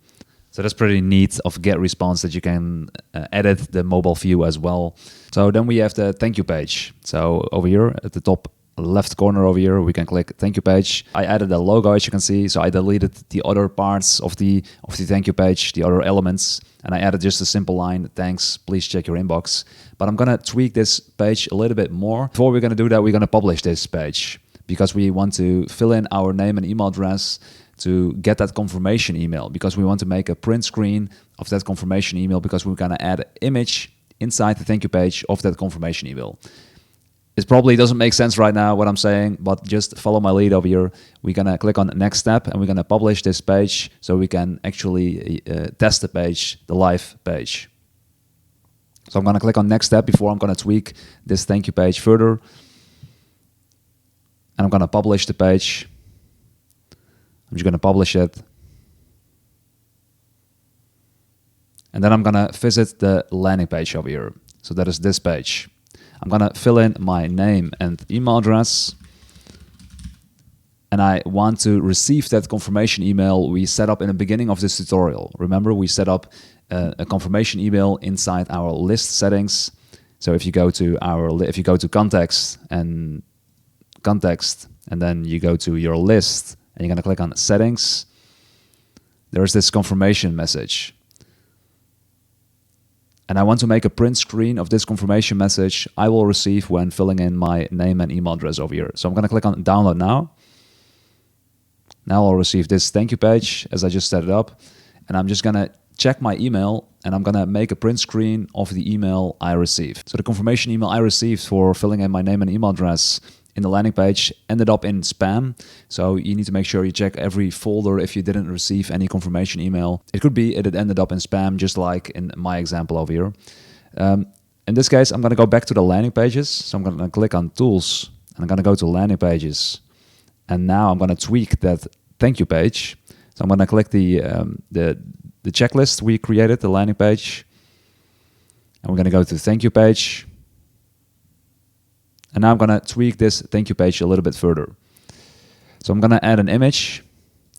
So that's pretty neat of GetResponse, that you can edit the mobile view as well. So then we have the thank you page. So over here at the top left corner over here, we can click thank you page. I added a logo, as you can see. So I deleted the other parts of the thank you page, the other elements, and I added just a simple line, thanks, please check your inbox. But I'm gonna tweak this page a little bit more. Before we're gonna do that, we're gonna publish this page, because we want to fill in our name and email address to get that confirmation email, because we want to make a print screen of that confirmation email, because we're gonna add an image inside the thank you page of that confirmation email. It probably doesn't make sense right now what I'm saying, but just follow my lead over here. We're gonna click on next step, and we're gonna publish this page so we can actually test the page, the live page. So I'm gonna click on next step before I'm gonna tweak this thank you page further. And I'm gonna publish the page. I'm just gonna publish it. And then I'm gonna visit the landing page over here. So that is this page. I'm gonna fill in my name and email address. And I want to receive that confirmation email we set up in the beginning of this tutorial. Remember, we set up a confirmation email inside our list settings. So if you go to context, and then you go to your list, and you're gonna click on settings, there's this confirmation message. And I want to make a print screen of this confirmation message I will receive when filling in my name and email address over here. So I'm gonna click on download now. Now I'll receive this thank you page as I just set it up. And I'm just gonna check my email, and I'm gonna make a print screen of the email I received. So the confirmation email I received for filling in my name and email address in the landing page ended up in spam. So you need to make sure you check every folder if you didn't receive any confirmation email. It could be it ended up in spam, just like in my example over here. In this case, I'm gonna go back to the landing pages. So I'm gonna click on tools, and I'm gonna go to landing pages. And now I'm gonna tweak that thank you page. So I'm gonna click the checklist we created, the landing page. And we're gonna go to thank you page. And now I'm gonna tweak this thank you page a little bit further. So I'm gonna add an image.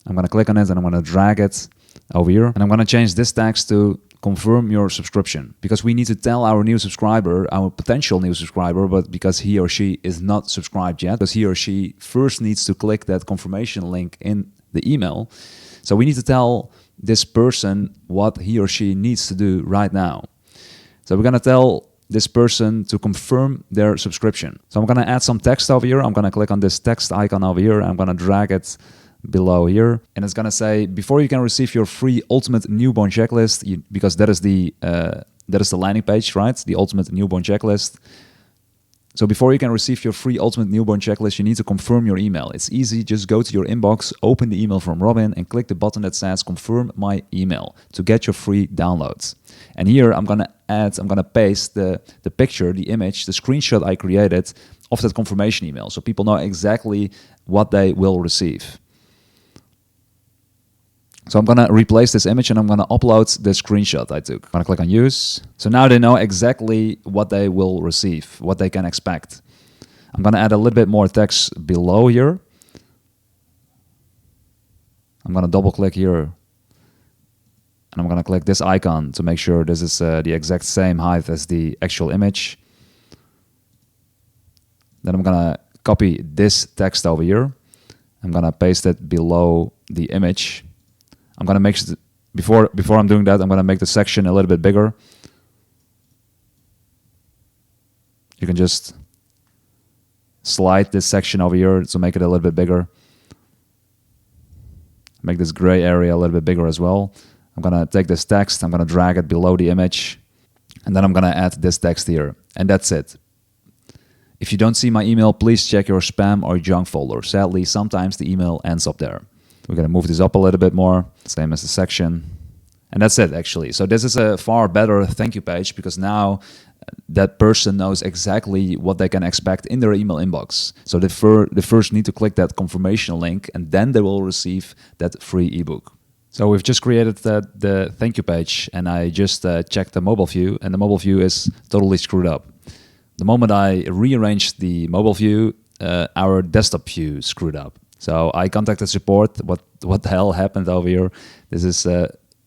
I'm gonna click on it, and I'm gonna drag it over here. And I'm gonna change this text to confirm your subscription, because we need to tell our new subscriber, our potential new subscriber, but because he or she is not subscribed yet, because he or she first needs to click that confirmation link in the email. So we need to tell this person what he or she needs to do right now. So we're gonna tell this person to confirm their subscription. So I'm gonna add some text over here. I'm gonna click on this text icon over here. I'm gonna drag it below here, and it's gonna say, before you can receive your free ultimate newborn checklist, because that is the landing page, right? The ultimate newborn checklist. So before you can receive your free ultimate newborn checklist, you need to confirm your email. It's easy. Just go to your inbox, open the email from Robin, and click the button that says confirm my email to get your free downloads. And here I'm gonna paste the picture, the image, the screenshot I created of that confirmation email, so people know exactly what they will receive. So I'm gonna replace this image, and I'm gonna upload the screenshot I took. I'm gonna click on use. So now they know exactly what they will receive, what they can expect. I'm gonna add a little bit more text below here. I'm gonna double click here, and I'm gonna click this icon to make sure this is the exact same height as the actual image. Then I'm gonna copy this text over here. I'm gonna paste it below the image. I'm gonna make before I'm doing that, I'm gonna make the section a little bit bigger. You can just slide this section over here to make it a little bit bigger. Make this gray area a little bit bigger as well. I'm gonna take this text, I'm gonna drag it below the image. And then I'm going to add this text here. And that's it. If you don't see my email, please check your spam or junk folder. Sadly, sometimes the email ends up there. We're going to move this up a little bit more, same as the section. And that's it, actually. So this is a far better thank you page, because now that person knows exactly what they can expect in their email inbox. So they first need to click that confirmation link, and then they will receive that free ebook. So we've just created the thank you page, and I just checked the mobile view, and the mobile view is totally screwed up. The moment I rearranged the mobile view, our desktop view screwed up. So I contacted support. What the hell happened over here? This is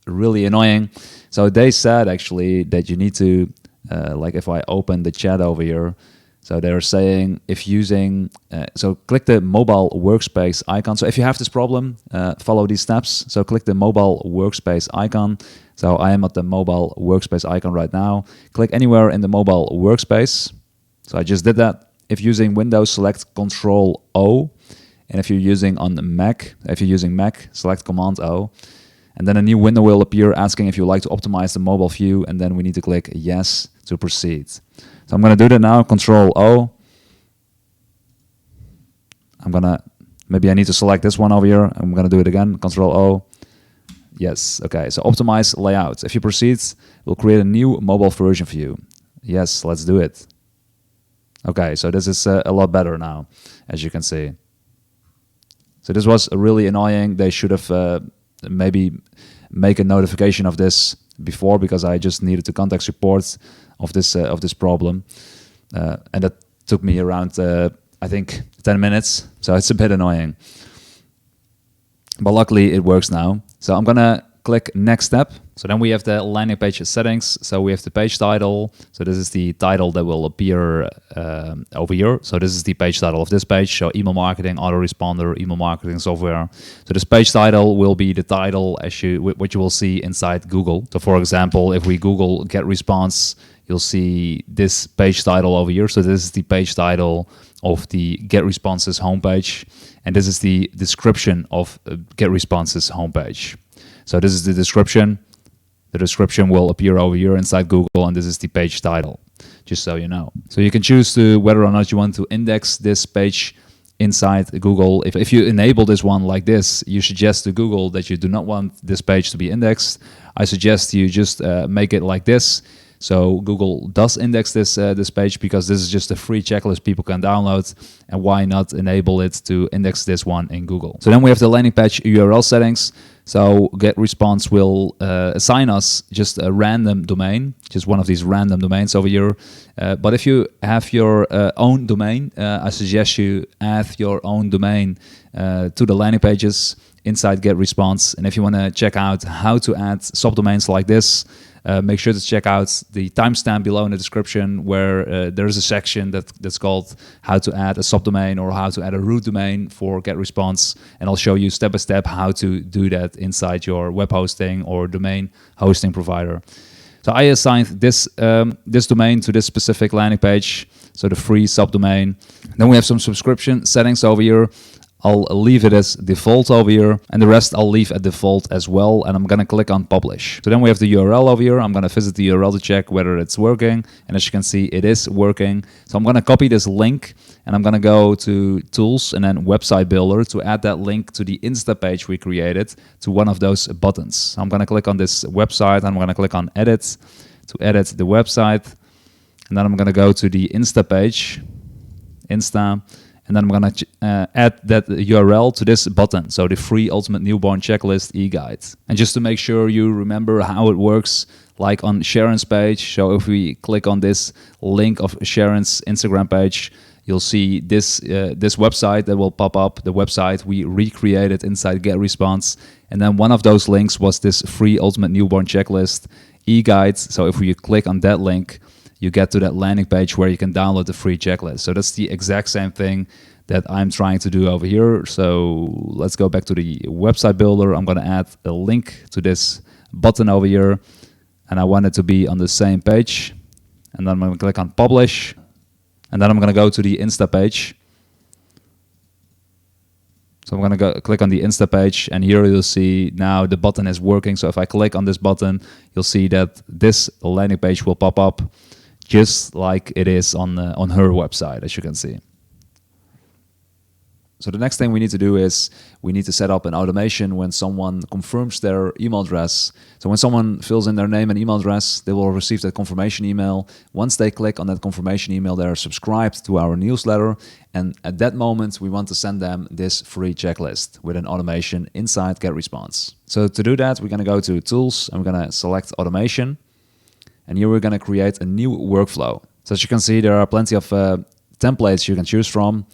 really annoying. So they said actually that you need to, like if I open the chat over here, so they're saying if using, so click the mobile workspace icon. So if you have this problem, follow these steps. So click the mobile workspace icon. So I am at the mobile workspace icon right now. Click anywhere in the mobile workspace. So I just did that. If using Windows, select Control O. And if you're using Mac, select Command O. And then a new window will appear asking if you like to optimize the mobile view, and then we need to click yes to proceed. So I'm gonna do that now, Control O. Maybe I need to select this one over here. I'm gonna do it again, Control O. Yes, okay, so optimize layout. If you proceed, we'll create a new mobile version for you. Yes, let's do it. Okay, so this is a lot better now, as you can see. So this was really annoying. They should have maybe make a notification of this before, because I just needed to contact support of this problem, and that took me around I think 10 minutes. So it's a bit annoying, but luckily it works now. So I'm gonna click next step. So then we have the landing page settings. So we have the page title. So this is the title that will appear over here. So this is the page title of this page. So email marketing, autoresponder, email marketing software. So this page title will be the title what you will see inside Google. So for example, if we Google GetResponse, you'll see this page title over here. So this is the page title of the GetResponse's homepage. And this is the description of GetResponse's homepage. So this is the description. The description will appear over here inside Google, and this is the page title, just so you know. So you can choose to whether or not you want to index this page inside Google. If you enable this one like this, you suggest to Google that you do not want this page to be indexed. I suggest you just make it like this. So Google does index this page, because this is just a free checklist people can download, and why not enable it to index this one in Google. So then we have the landing page URL settings. So GetResponse will assign us just a random domain, just one of these random domains over here. But if you have your own domain, I suggest you add your own domain to the landing pages inside GetResponse. And if you want to check out how to add subdomains like this, make sure to check out the timestamp below in the description, where there is a section that's called how to add a subdomain or how to add a root domain for GetResponse. And I'll show you step by step how to do that inside your web hosting or domain hosting provider. So I assigned this domain to this specific landing page, so the free subdomain. Then we have some subscription settings over here. I'll leave it as default over here, and the rest I'll leave at default as well, and I'm gonna click on publish. So then we have the URL over here. I'm gonna visit the URL to check whether it's working, and as you can see, it is working. So I'm gonna copy this link, and I'm gonna go to Tools and then Website Builder to add that link to the Insta page we created to one of those buttons. So I'm gonna click on this website, and I'm gonna click on Edit to edit the website, and then I'm gonna go to the Insta page, Insta, and then I'm gonna add that URL to this button, so the free Ultimate Newborn Checklist e-guide. And just to make sure you remember how it works, like on Sharon's page, so if we click on this link of Sharon's Instagram page, you'll see this website that will pop up, the website we recreated inside GetResponse. And then one of those links was this free Ultimate Newborn Checklist e-guide. So if we click on that link, you get to that landing page where you can download the free checklist. So that's the exact same thing that I'm trying to do over here. So let's go back to the website builder. I'm gonna add a link to this button over here, and I want it to be on the same page. And then I'm gonna click on publish, and then I'm gonna go to the Insta page. So I'm going to go click on the Insta page, and here you'll see now the button is working. So if I click on this button, you'll see that this landing page will pop up just like it is on her website, as you can see. So the next thing we need to do is we need to set up an automation when someone confirms their email address. So when someone fills in their name and email address, they will receive that confirmation email. Once they click on that confirmation email, they are subscribed to our newsletter. And at that moment, we want to send them this free checklist with an automation inside GetResponse. So to do that, we're going to go to Tools and we're going to select Automation. And here we're going to create a new workflow. So as you can see, there are plenty of templates you can choose from.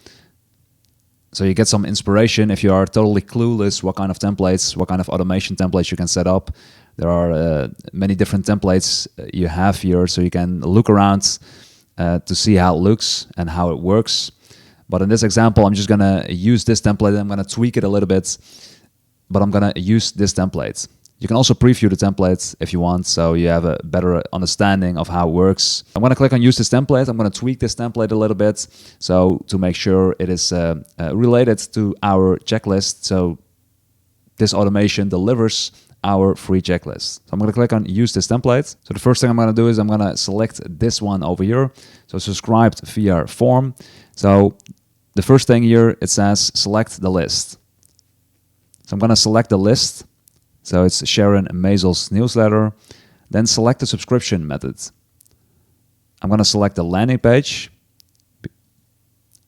So you get some inspiration if you are totally clueless what kind of templates, what kind of automation templates you can set up. There are many different templates you have here, so you can look around to see how it looks and how it works. But in this example, I'm just going to use this template. I'm going to tweak it a little bit, but I'm going to use this template. You can also preview the templates if you want, so you have a better understanding of how it works. I'm going to click on Use this template. I'm going to tweak this template a little bit, so to make sure it is related to our checklist, so this automation delivers our free checklist. So I'm going to click on Use this template. So the first thing I'm going to do is I'm going to select this one over here. So subscribed via form. So the first thing here, it says select the list. So I'm going to select the list. So it's Sharon Mazel's newsletter. Then select the subscription method. I'm going to select the landing page.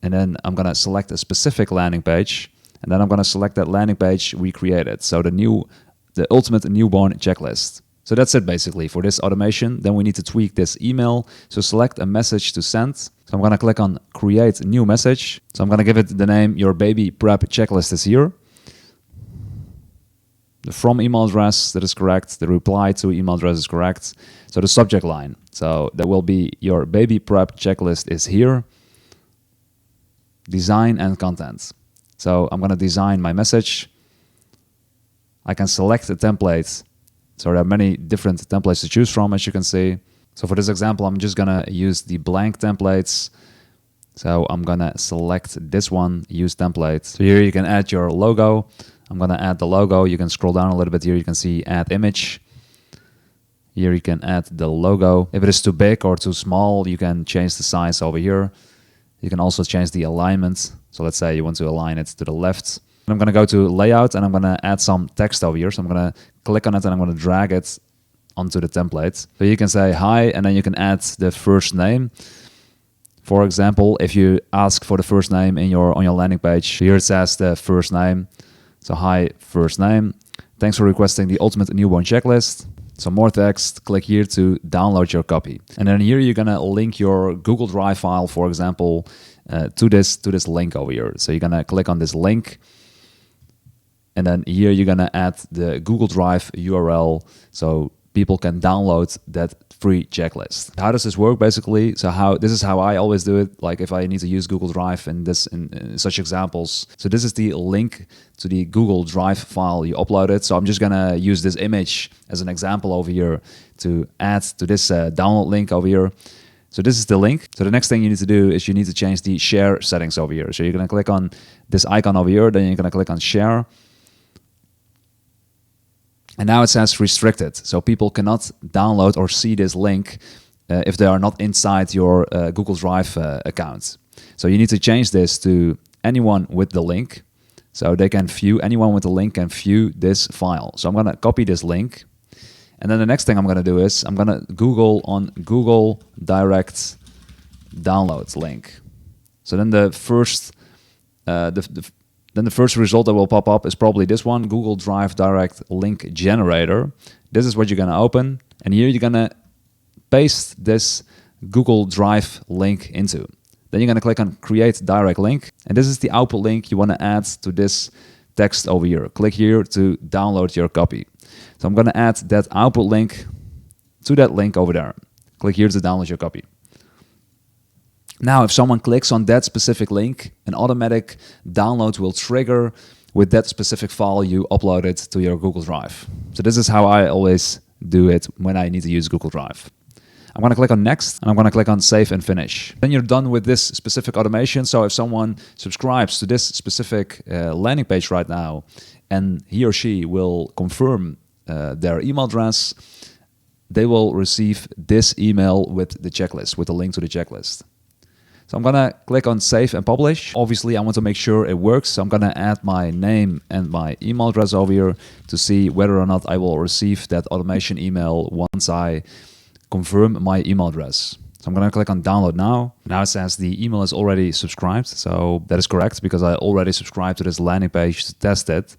And then I'm going to select a specific landing page. And then I'm going to select that landing page we created. So the ultimate newborn checklist. So that's it basically for this automation. Then we need to tweak this email. So select a message to send. So I'm going to click on create new message. So I'm going to give it the name your baby prep checklist is here. The from email address, that is correct. The reply to email address is correct. So the subject line. So that will be your baby prep checklist is here. Design and content. So I'm going to design my message. I can select a template. So there are many different templates to choose from, as you can see. So for this example, I'm just going to use the blank templates. So I'm going to select this one, use template. So here you can add your logo. I'm going to add the logo. You can scroll down a little bit here. You can see add image. Here you can add the logo. If it is too big or too small, you can change the size over here. You can also change the alignment. So let's say you want to align it to the left. And I'm going to go to layout and I'm going to add some text over here. So I'm going to click on it and I'm going to drag it onto the template. So you can say hi and then you can add the first name. For example, if you ask for the first name on your landing page, here it says the first name. So hi, first name. Thanks for requesting the ultimate newborn checklist. Some more text, click here to download your copy. And then here you're gonna link your Google Drive file, for example, to this link over here. So you're gonna click on this link. And then here you're gonna add the Google Drive URL so people can download that free checklist. How does this work basically? So this is how I always do it. Like if I need to use Google Drive in such examples. So this is the link to the Google Drive file you uploaded. So I'm just gonna use this image as an example over here to add to this download link over here. So this is the link. So the next thing you need to do is you need to change the share settings over here. So you're gonna click on this icon over here, then you're gonna click on share. And now it says restricted, so people cannot download or see this link if they are not inside your Google Drive account. So you need to change this to anyone with the link, so they can view, anyone with the link can view this file. So I'm going to copy this link, and then the next thing I'm going to do is I'm going to Google on Google Direct download link. So then the first Then the first result that will pop up is probably this one, Google Drive Direct Link Generator. This is what you're gonna open. And here you're gonna paste this Google Drive link into. Then you're gonna click on Create Direct Link. And this is the output link you wanna add to this text over here. Click here to download your copy. So I'm gonna add that output link to that link over there. Click here to download your copy. Now, if someone clicks on that specific link, an automatic download will trigger with that specific file you uploaded to your Google Drive. So this is how I always do it when I need to use Google Drive. I'm going to click on next, and I'm going to click on save and finish. Then you're done with this specific automation. So if someone subscribes to this specific landing page right now, and he or she will confirm their email address, they will receive this email with the checklist, with the link to the checklist. So I'm going to click on save and publish. Obviously, I want to make sure it works. So I'm going to add my name and my email address over here to see whether or not I will receive that automation email once I confirm my email address. So I'm going to click on download now. Now it says the email is already subscribed. So that is correct because I already subscribed to this landing page to test it.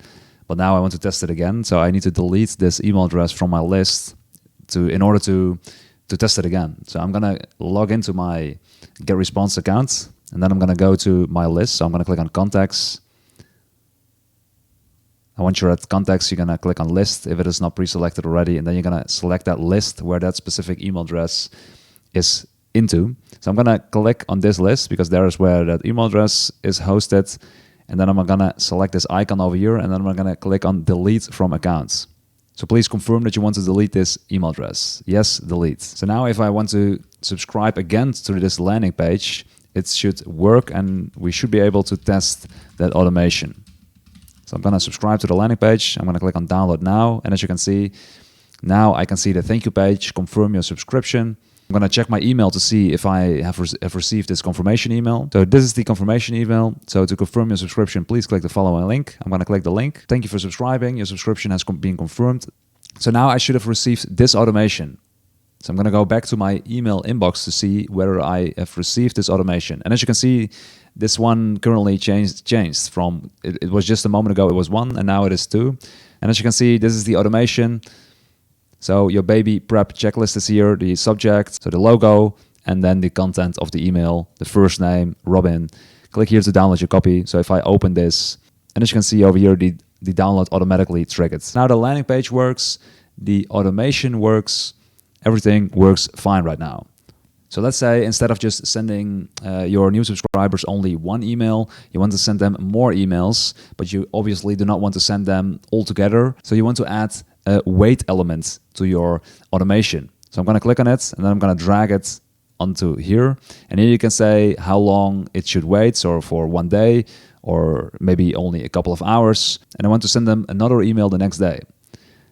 But now I want to test it again. So I need to delete this email address from my list in order to test it again. So I'm going to log into my GetResponse account, and then I'm going to go to my list. So I'm going to click on contacts. And once you're at contacts, you're going to click on list if it is not pre-selected already, and then you're going to select that list where that specific email address is into. So I'm going to click on this list because there is where that email address is hosted, and then I'm going to select this icon over here, and then I'm going to click on delete from accounts. So please confirm that you want to delete this email address. Yes, delete. So now if I want to subscribe again to this landing page, it should work and we should be able to test that automation. So I'm going to subscribe to the landing page. I'm going to click on download now. And as you can see, now I can see the thank you page, confirm your subscription. I'm going to check my email to see if I have received this confirmation email. So this is the confirmation email. So to confirm your subscription, please click the following link. I'm going to click the link. Thank you for subscribing. Your subscription has been confirmed. So now I should have received this automation. So I'm going to go back to my email inbox to see whether I have received this automation. And as you can see, this one currently changed from, it was just a moment ago, it was 1 and now it is 2. And as you can see, this is the automation. So your baby prep checklist is here, the subject, so the logo, and then the content of the email, the first name, Robin. Click here to download your copy. So if I open this, and as you can see over here, the download automatically triggered. Now the landing page works, the automation works, everything works fine right now. So let's say instead of just sending your new subscribers only one email, you want to send them more emails, but you obviously do not want to send them all together. So you want to add a wait element to your automation. So I'm going to click on it and then I'm going to drag it onto here. And here you can say how long it should wait, so for 1 day or maybe only a couple of hours. And I want to send them another email the next day.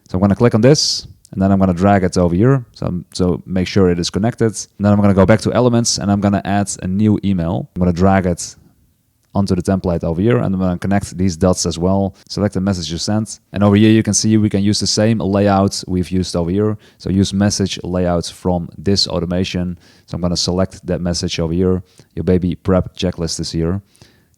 So I'm going to click on this and then I'm going to drag it over here. So make sure it is connected. And then I'm going to go back to elements and I'm going to add a new email. I'm going to drag it onto the template over here and I'm going to connect these dots as well. Select the message you sent. And over here you can see we can use the same layout we've used over here. So use message layout from this automation. So I'm going to select that message over here. Your baby prep checklist is here.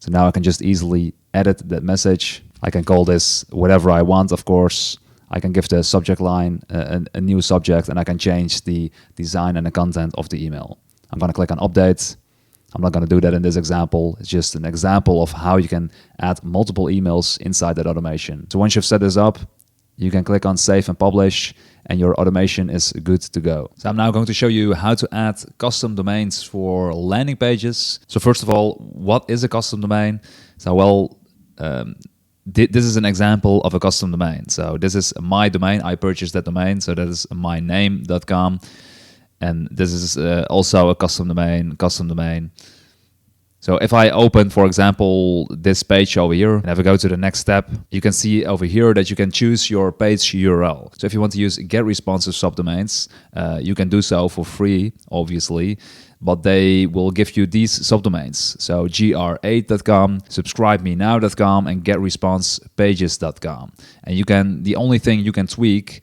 So now I can just easily edit that message. I can call this whatever I want, of course. I can give the subject line a new subject and I can change the design and the content of the email. I'm going to click on update. I'm not going to do that in this example. It's just an example of how you can add multiple emails inside that automation. So once you've set this up, you can click on save and publish and your automation is good to go. So I'm now going to show you how to add custom domains for landing pages. So first of all, what is a custom domain? So this is an example of a custom domain. So this is my domain. I purchased that domain. So that is myname.com. And this is also a custom domain. So if I open, for example, this page over here, and if I go to the next step, you can see over here that you can choose your page URL. So if you want to use get responsive subdomains, you can do so for free, obviously, but they will give you these subdomains. So gr8.com, subscribemenow.com, and getresponsepages.com. And the only thing you can tweak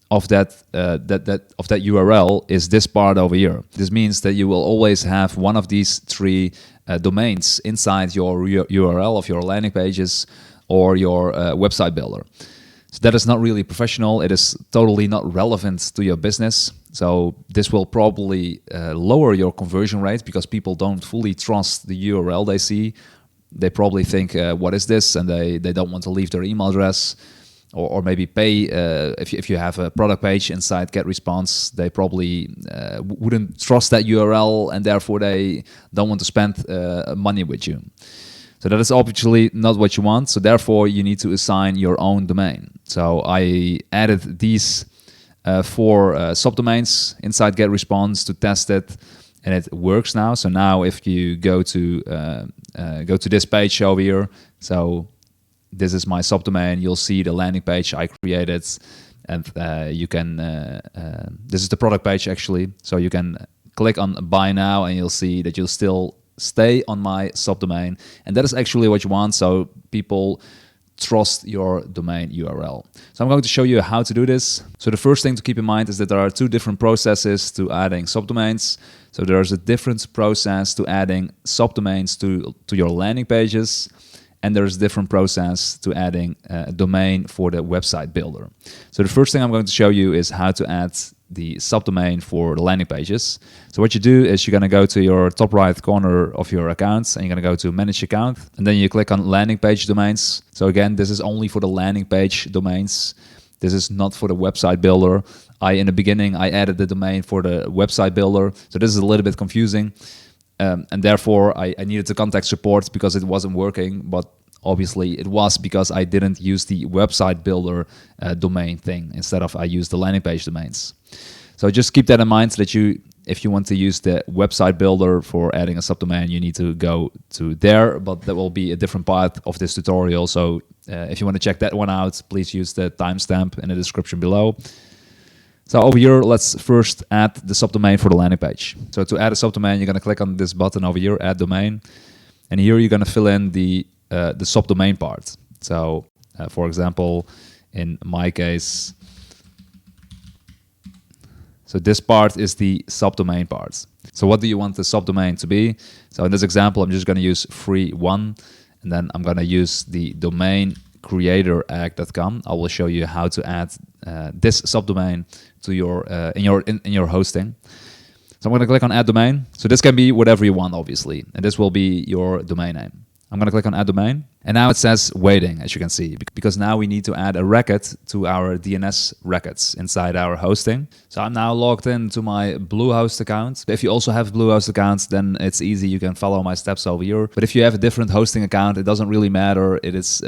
of that URL is this part over here. This means that you will always have one of these three domains inside your URL of your landing pages or your website builder. So that is not really professional. It is totally not relevant to your business. So this will probably lower your conversion rate because people don't fully trust the URL they see. They probably think, what is this? And they don't want to leave their email address. Or maybe pay, if you have a product page inside GetResponse, they probably wouldn't trust that URL and therefore they don't want to spend money with you. So that is obviously not what you want. So therefore you need to assign your own domain. So I added these 4 subdomains inside GetResponse to test it, and it works now. So now if you go to this page over here, so this is my subdomain, you'll see the landing page I created, and you can this is the product page actually, so you can click on buy now and you'll see that you'll still stay on my subdomain, and that is actually what you want, so people trust your domain URL. So I'm going to show you how to do this. So the first thing to keep in mind is that there are 2 different processes to adding subdomains. So there's a different process to adding subdomains to your landing pages, and there's a different process to adding a domain for the website builder. So the first thing I'm going to show you is how to add the subdomain for the landing pages. So what you do is you're going to go to your top right corner of your account, and you're going to go to manage account, and then you click on landing page domains. So again, this is only for the landing page domains. This is not for the website builder. In the beginning, I added the domain for the website builder, so this is a little bit confusing. And therefore, I needed to contact support because it wasn't working, but obviously it was because I didn't use the website builder domain thing. Instead of I used the landing page domains. So just keep that in mind that if you want to use the website builder for adding a subdomain, you need to go to there, but that will be a different part of this tutorial. So if you want to check that one out, please use the timestamp in the description below. So over here, let's first add the subdomain for the landing page. So to add a subdomain, you're going to click on this button over here, add domain. And here you're going to fill in the subdomain part. So for example, in my case, so this part is the subdomain part. So what do you want the subdomain to be? So in this example, I'm just going to use free1, and then I'm going to use the domain creatorag.com. I will show you how to add this subdomain to your in your hosting. So I'm going to click on add domain. So this can be whatever you want, obviously, and this will be your domain name. I'm going to click on add domain, and now it says waiting, as you can see, because now we need to add a record to our DNS records inside our hosting. So I'm now logged into my Bluehost account. If you also have Bluehost accounts, then it's easy. You can follow my steps over here. But if you have a different hosting account, it doesn't really matter. It's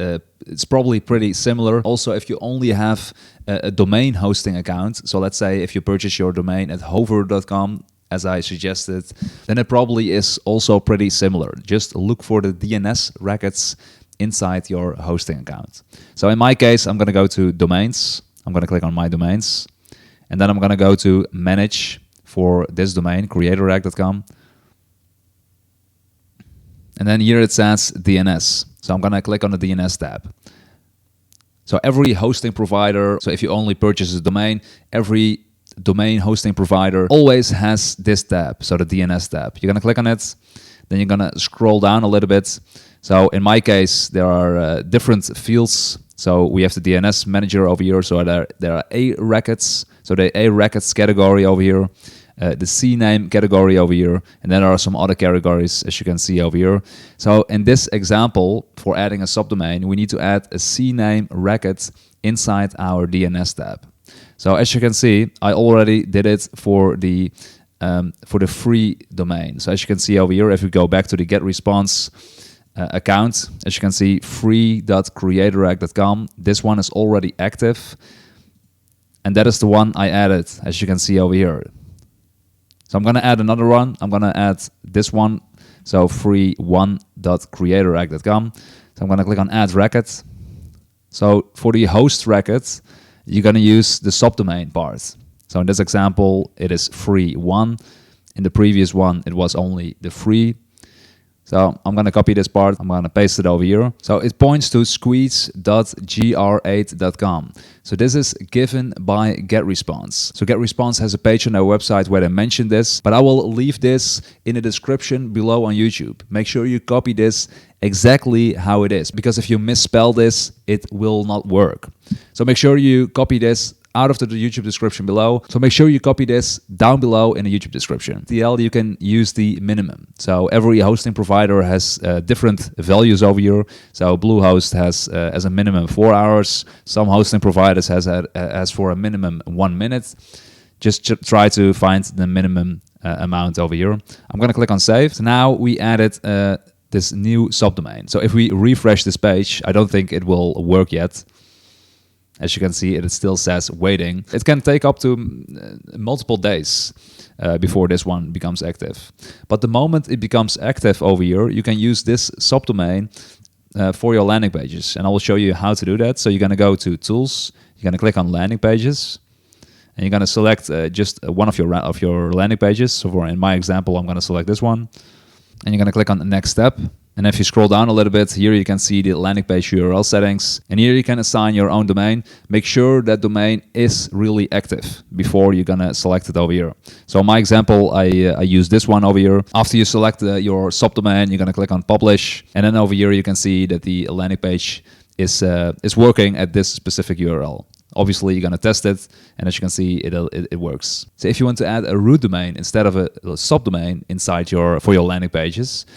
probably pretty similar. Also, if you only have a domain hosting account, so let's say if you purchase your domain at hover.com, as I suggested, then it probably is also pretty similar. Just look for the DNS records inside your hosting account. So in my case, I'm going to go to domains. I'm going to click on my domains, and then I'm going to go to manage for this domain, creatorag.com. And then here it says DNS. So I'm going to click on the DNS tab. So every hosting provider, so if you only purchase a domain, every domain hosting provider always has this tab, so the DNS tab. You're going to click on it, then you're going to scroll down a little bit. So in my case, there are different fields. So we have the DNS manager over here, so there are A records, so the A records category over here, the CNAME category over here, and then there are some other categories, as you can see over here. So in this example, for adding a subdomain, we need to add a CNAME record inside our DNS tab. So as you can see, I already did it for the free domain. So as you can see over here, if we go back to the GetResponse account, as you can see, free.creatorag.com, this one is already active, and that is the one I added, as you can see over here. So I'm going to add another one. I'm going to add this one, so free1.creatorag.com. So I'm going to click on add record. So for the host records, you're going to use the subdomain part. So in this example, it is free1. In the previous one, it was only the free. So I'm going to copy this part. I'm going to paste it over here. So it points to squeeze.gr8.com. So this is given by GetResponse. So GetResponse has a page on their website where they mention this, but I will leave this in the description below on YouTube. Make sure you copy this exactly how it is, because if you misspell this, it will not work. So make sure you copy this out of the YouTube description below. So make sure you copy this down below in the YouTube description. DL, you can use the minimum. So every hosting provider has different values over here. So Bluehost has as a minimum 4 hours. Some hosting providers has for a minimum 1 minute. Just try to find the minimum amount over here. I'm going to click on save. So now we added this new subdomain. So if we refresh this page, I don't think it will work yet. As you can see, it still says waiting. It can take up to multiple days before this one becomes active. But the moment it becomes active over here, you can use this subdomain for your landing pages. And I will show you how to do that. So you're going to go to Tools, you're going to click on Landing Pages, and you're going to select just one of your landing pages. So for in my example, I'm going to select this one, and you're going to click on the Next Step. And if you scroll down a little bit, here you can see the landing page URL settings. And here you can assign your own domain. Make sure that domain is really active before you're gonna select it over here. So in my example, I use this one over here. After you select your subdomain, you're gonna click on Publish. And then over here, you can see that the landing page is working at this specific URL. Obviously, you're going to test it, and as you can see, it works. So if you want to add a root domain instead of a subdomain inside for your landing pages,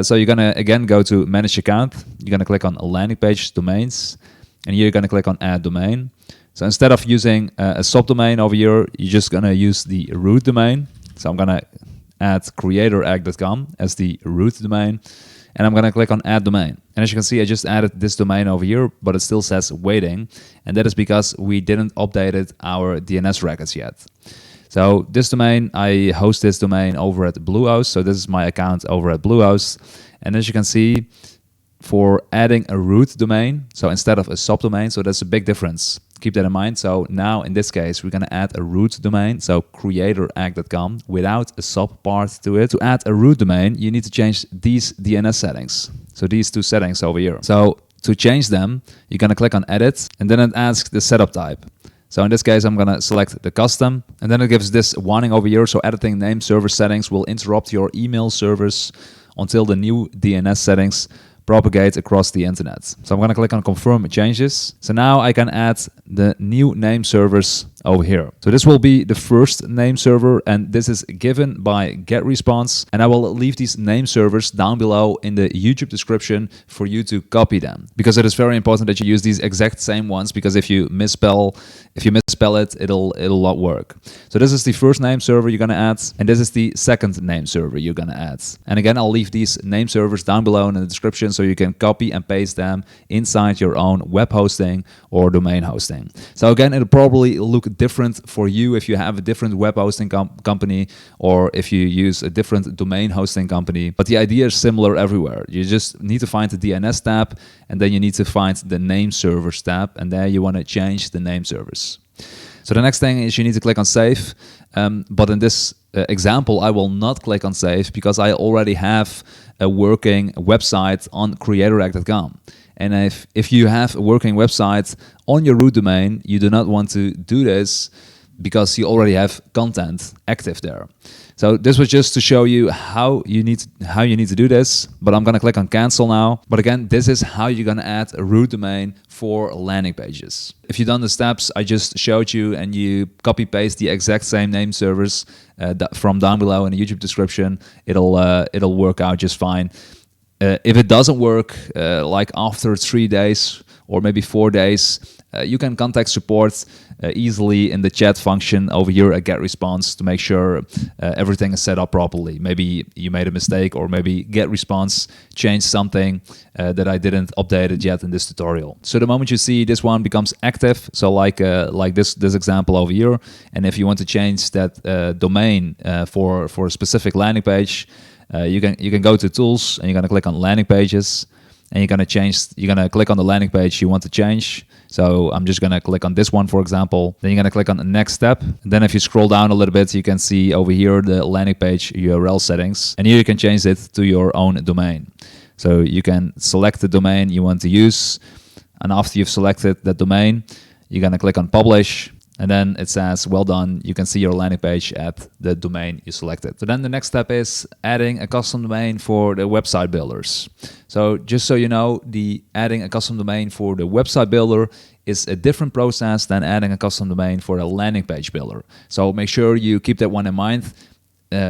so you're going to, again, go to Manage Account. You're going to click on Landing Page Domains, and here you're going to click on Add Domain. So instead of using a subdomain over here, you're just going to use the root domain. So I'm going to add creatorag.com as the root domain, and I'm going to click on Add Domain. And as you can see, I just added this domain over here, but it still says waiting, and that is because we didn't update our DNS records yet. So this domain, I host this domain over at Bluehost. So this is my account over at Bluehost. And as you can see, for adding a root domain, so instead of a subdomain, so that's a big difference. Keep that in mind. So now in this case, we're going to add a root domain, so creatorag.com, without a sub part to it. To add a root domain, you need to change these DNS settings. So these two settings over here. So to change them, you're going to click on Edit, and then it asks the setup type. So in this case, I'm going to select the custom, and then it gives this warning over here. So editing name server settings will interrupt your email servers until the new DNS settings propagate across the internet. So I'm going to click on Confirm Changes. So now I can add the new name servers over here. So this will be the first name server, and this is given by GetResponse. And I will leave these name servers down below in the YouTube description for you to copy them, because it is very important that you use these exact same ones, because if you misspell it, it'll not work. So this is the first name server you're going to add, and this is the second name server you're going to add. And again, I'll leave these name servers down below in the description so you can copy and paste them inside your own web hosting or domain hosting. So again, it'll probably look different for you if you have a different web hosting company, or if you use a different domain hosting company. But the idea is similar everywhere. You just need to find the DNS tab, and then you need to find the name servers tab, and there you want to change the name servers. So the next thing is you need to click on Save. But in this example, I will not click on Save because I already have a working website on creatorag.com. And if you have a working website on your root domain, you do not want to do this because you already have content active there. So this was just to show you how you need to do this, but I'm gonna click on Cancel now. But again, this is how you're gonna add a root domain for landing pages. If you've done the steps I just showed you and you copy paste the exact same name servers from down below in the YouTube description, it'll work out just fine. If it doesn't work, like after 3 days or maybe 4 days, you can contact support easily in the chat function over here at GetResponse to make sure everything is set up properly. Maybe you made a mistake, or maybe GetResponse changed something that I didn't update it yet in this tutorial. So the moment you see this one becomes active, so like this example over here, and if you want to change that domain for a specific landing page, you can go to Tools, and you're gonna click on Landing Pages, and you're gonna click on the landing page you want to change. So I'm just gonna click on this one, for example. Then you're gonna click on the next step. And then if you scroll down a little bit, you can see over here the landing page URL settings, and here you can change it to your own domain. So you can select the domain you want to use, and after you've selected that domain, you're gonna click on Publish. And then it says, well done, you can see your landing page at the domain you selected. So then the next step is adding a custom domain for the website builders. So just so you know, adding a custom domain for the website builder is a different process than adding a custom domain for a landing page builder. So make sure you keep that one in mind.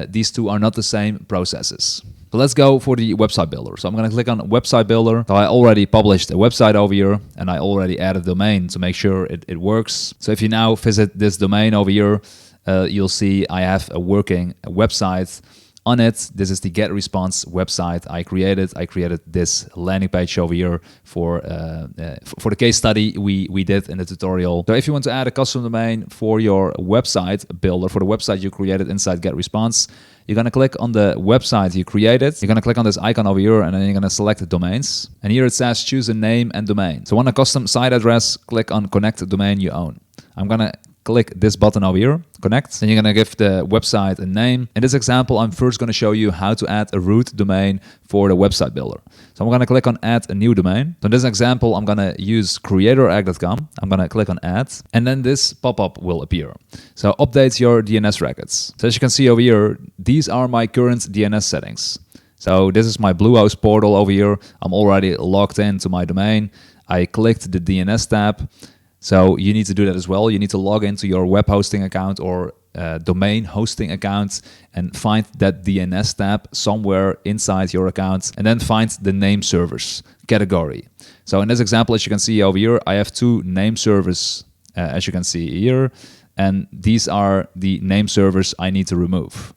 These two are not the same processes. So let's go for the website builder. So I'm going to click on website builder. So I already published a website over here, and I already added a domain to make sure it works. So if you now visit this domain over here, you'll see I have a working website on it. This is the GetResponse website I created. I created this landing page over here for the case study we did in the tutorial. So if you want to add a custom domain for your website builder, for the website you created inside GetResponse, you're going to click on the website you created. You're going to click on this icon over here, and then you're going to select the domains. And here it says choose a name and domain. So on a custom site address, click on connect domain you own. I'm going to click this button over here, connect. Then you're going to give the website a name. In this example, I'm first going to show you how to add a root domain for the website builder. So I'm going to click on add a new domain. So in this example, I'm going to use creatorag.com. I'm going to click on add, and then this pop-up will appear. So update your DNS records. So as you can see over here, these are my current DNS settings. So this is my Bluehost portal over here. I'm already logged into my domain. I clicked the DNS tab. So you need to do that as well. You need to log into your web hosting account or domain hosting account and find that DNS tab somewhere inside your account, and then find the name servers category. So in this example, as you can see over here, I have 2 name servers, as you can see here, and these are the name servers I need to remove.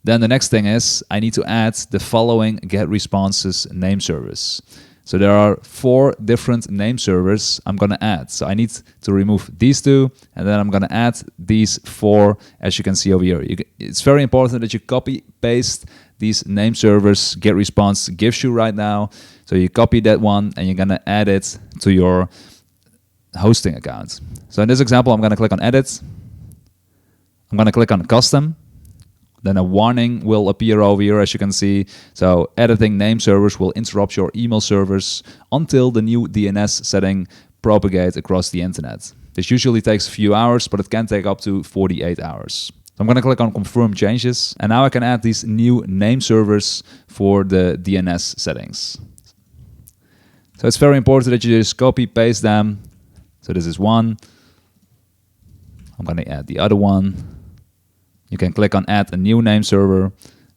Then the next thing is I need to add the following GetResponse's name servers. So there are 4 different name servers I'm going to add. So I need to remove these 2, and then I'm going to add these 4, as you can see over here. It's very important that you copy paste these name servers GetResponse gives you right now. So you copy that one and you're going to add it to your hosting account. So in this example, I'm going to click on edit. I'm going to click on custom. Then a warning will appear over here, as you can see. So editing name servers will interrupt your email servers until the new DNS setting propagates across the internet. This usually takes a few hours, but it can take up to 48 hours. So I'm going to click on confirm changes. And now I can add these new name servers for the DNS settings. So it's very important that you just copy paste them. So this is one. I'm going to add the other one. You can click on add a new name server.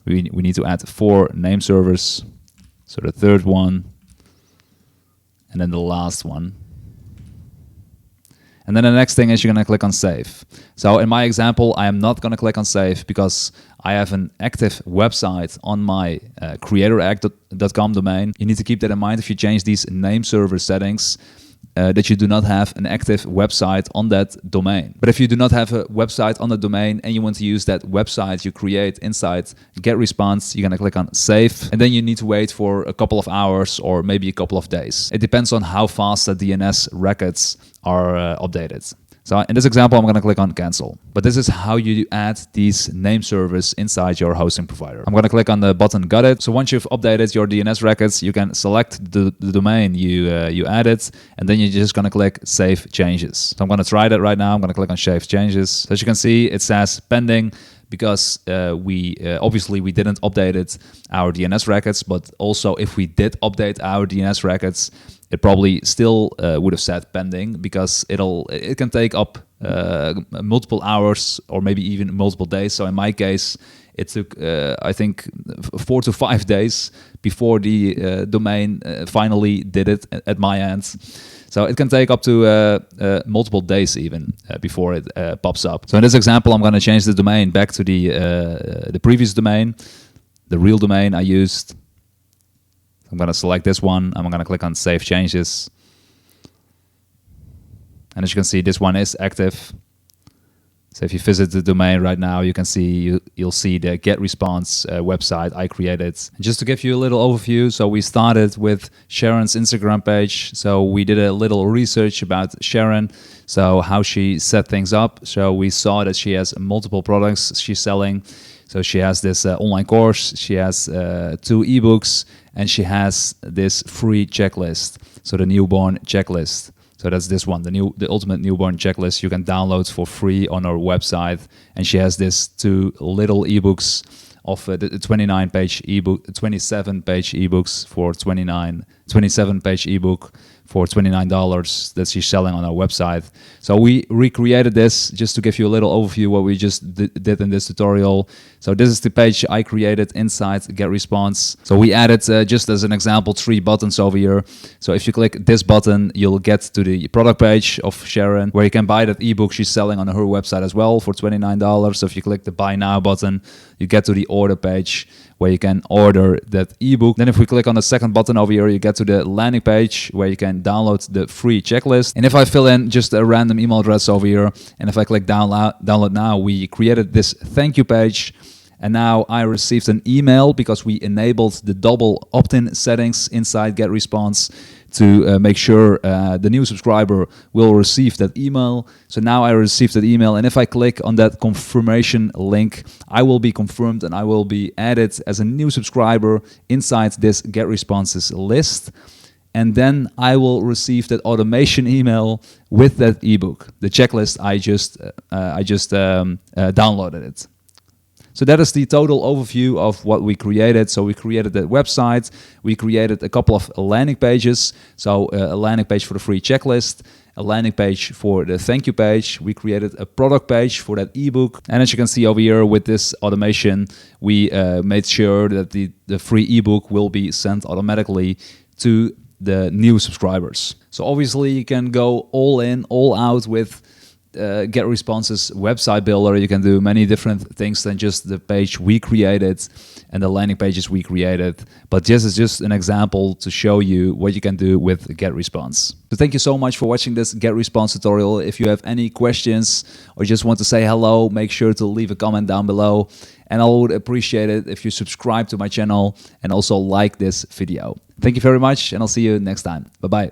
We need to add 4 name servers. So the third one, and then the last one. And then the next thing is you're going to click on save. So in my example, I am not going to click on save because I have an active website on my creatorag.com domain. You need to keep that in mind if you change these name server settings. That you do not have an active website on that domain. But if you do not have a website on the domain and you want to use that website you create inside GetResponse, you're going to click on save, and then you need to wait for a couple of hours or maybe a couple of days. It depends on how fast the DNS records are updated. So in this example, I'm going to click on cancel. But this is how you add these name servers inside your hosting provider. I'm going to click on the button got it. So once you've updated your DNS records, you can select the domain you added, and then you're just going to click save changes. So I'm going to try that right now. I'm going to click on save changes. So as you can see, it says pending, because obviously we didn't update our DNS records, but also if we did update our DNS records, it probably still would have said pending, because it can take up multiple hours or maybe even multiple days. So in my case, it took I think 4 to 5 days before the domain finally did it at my end. So it can take up to multiple days even before it pops up. So in this example, I'm going to change the domain back to the previous domain, the real domain I used. I'm going to select this one. I'm going to click on Save Changes. And as you can see, this one is active. So if you visit the domain right now, you can see you'll see the GetResponse website I created. And just to give you a little overview, so we started with Sharon's Instagram page. So we did a little research about Sharon, so how she set things up. So we saw that she has multiple products she's selling. So she has this online course, she has 2 ebooks, and she has this free checklist, so the newborn checklist. So that's this one, the ultimate newborn checklist you can download for free on our website. And she has this 2 little ebooks of the 27-page ebook for 27-page ebook for $29 that she's selling on our website. So we recreated this just to give you a little overview what we just did in this tutorial. So this is the page I created inside GetResponse. So we added, just as an example, 3 buttons over here. So if you click this button, you'll get to the product page of Sharon, where you can buy that ebook she's selling on her website as well for $29. So if you click the buy now button, you get to the order page where you can order that ebook. Then if we click on the second button over here, you get to the landing page where you can download the free checklist. And if I fill in just a random email address over here, and if I click download now, we created this thank you page. And now I received an email because we enabled the double opt-in settings inside GetResponse to make sure the new subscriber will receive that email. So now I received that email, and if I click on that confirmation link, I will be confirmed and I will be added as a new subscriber inside this GetResponses list. And then I will receive that automation email with that ebook, the checklist I just downloaded it. So that is the total overview of what we created. So we created that website, we created a couple of landing pages. So a landing page for the free checklist, a landing page for the thank you page. We created a product page for that ebook. And as you can see over here with this automation, we made sure that the free ebook will be sent automatically to the new subscribers. So obviously you can go all in, all out with GetResponse's website builder. You can do many different things than just the page we created and the landing pages we created. But this is just an example to show you what you can do with GetResponse. So thank you so much for watching this GetResponse tutorial. If you have any questions or just want to say hello, make sure to leave a comment down below. And I would appreciate it if you subscribe to my channel and also like this video. Thank you very much, and I'll see you next time. Bye-bye.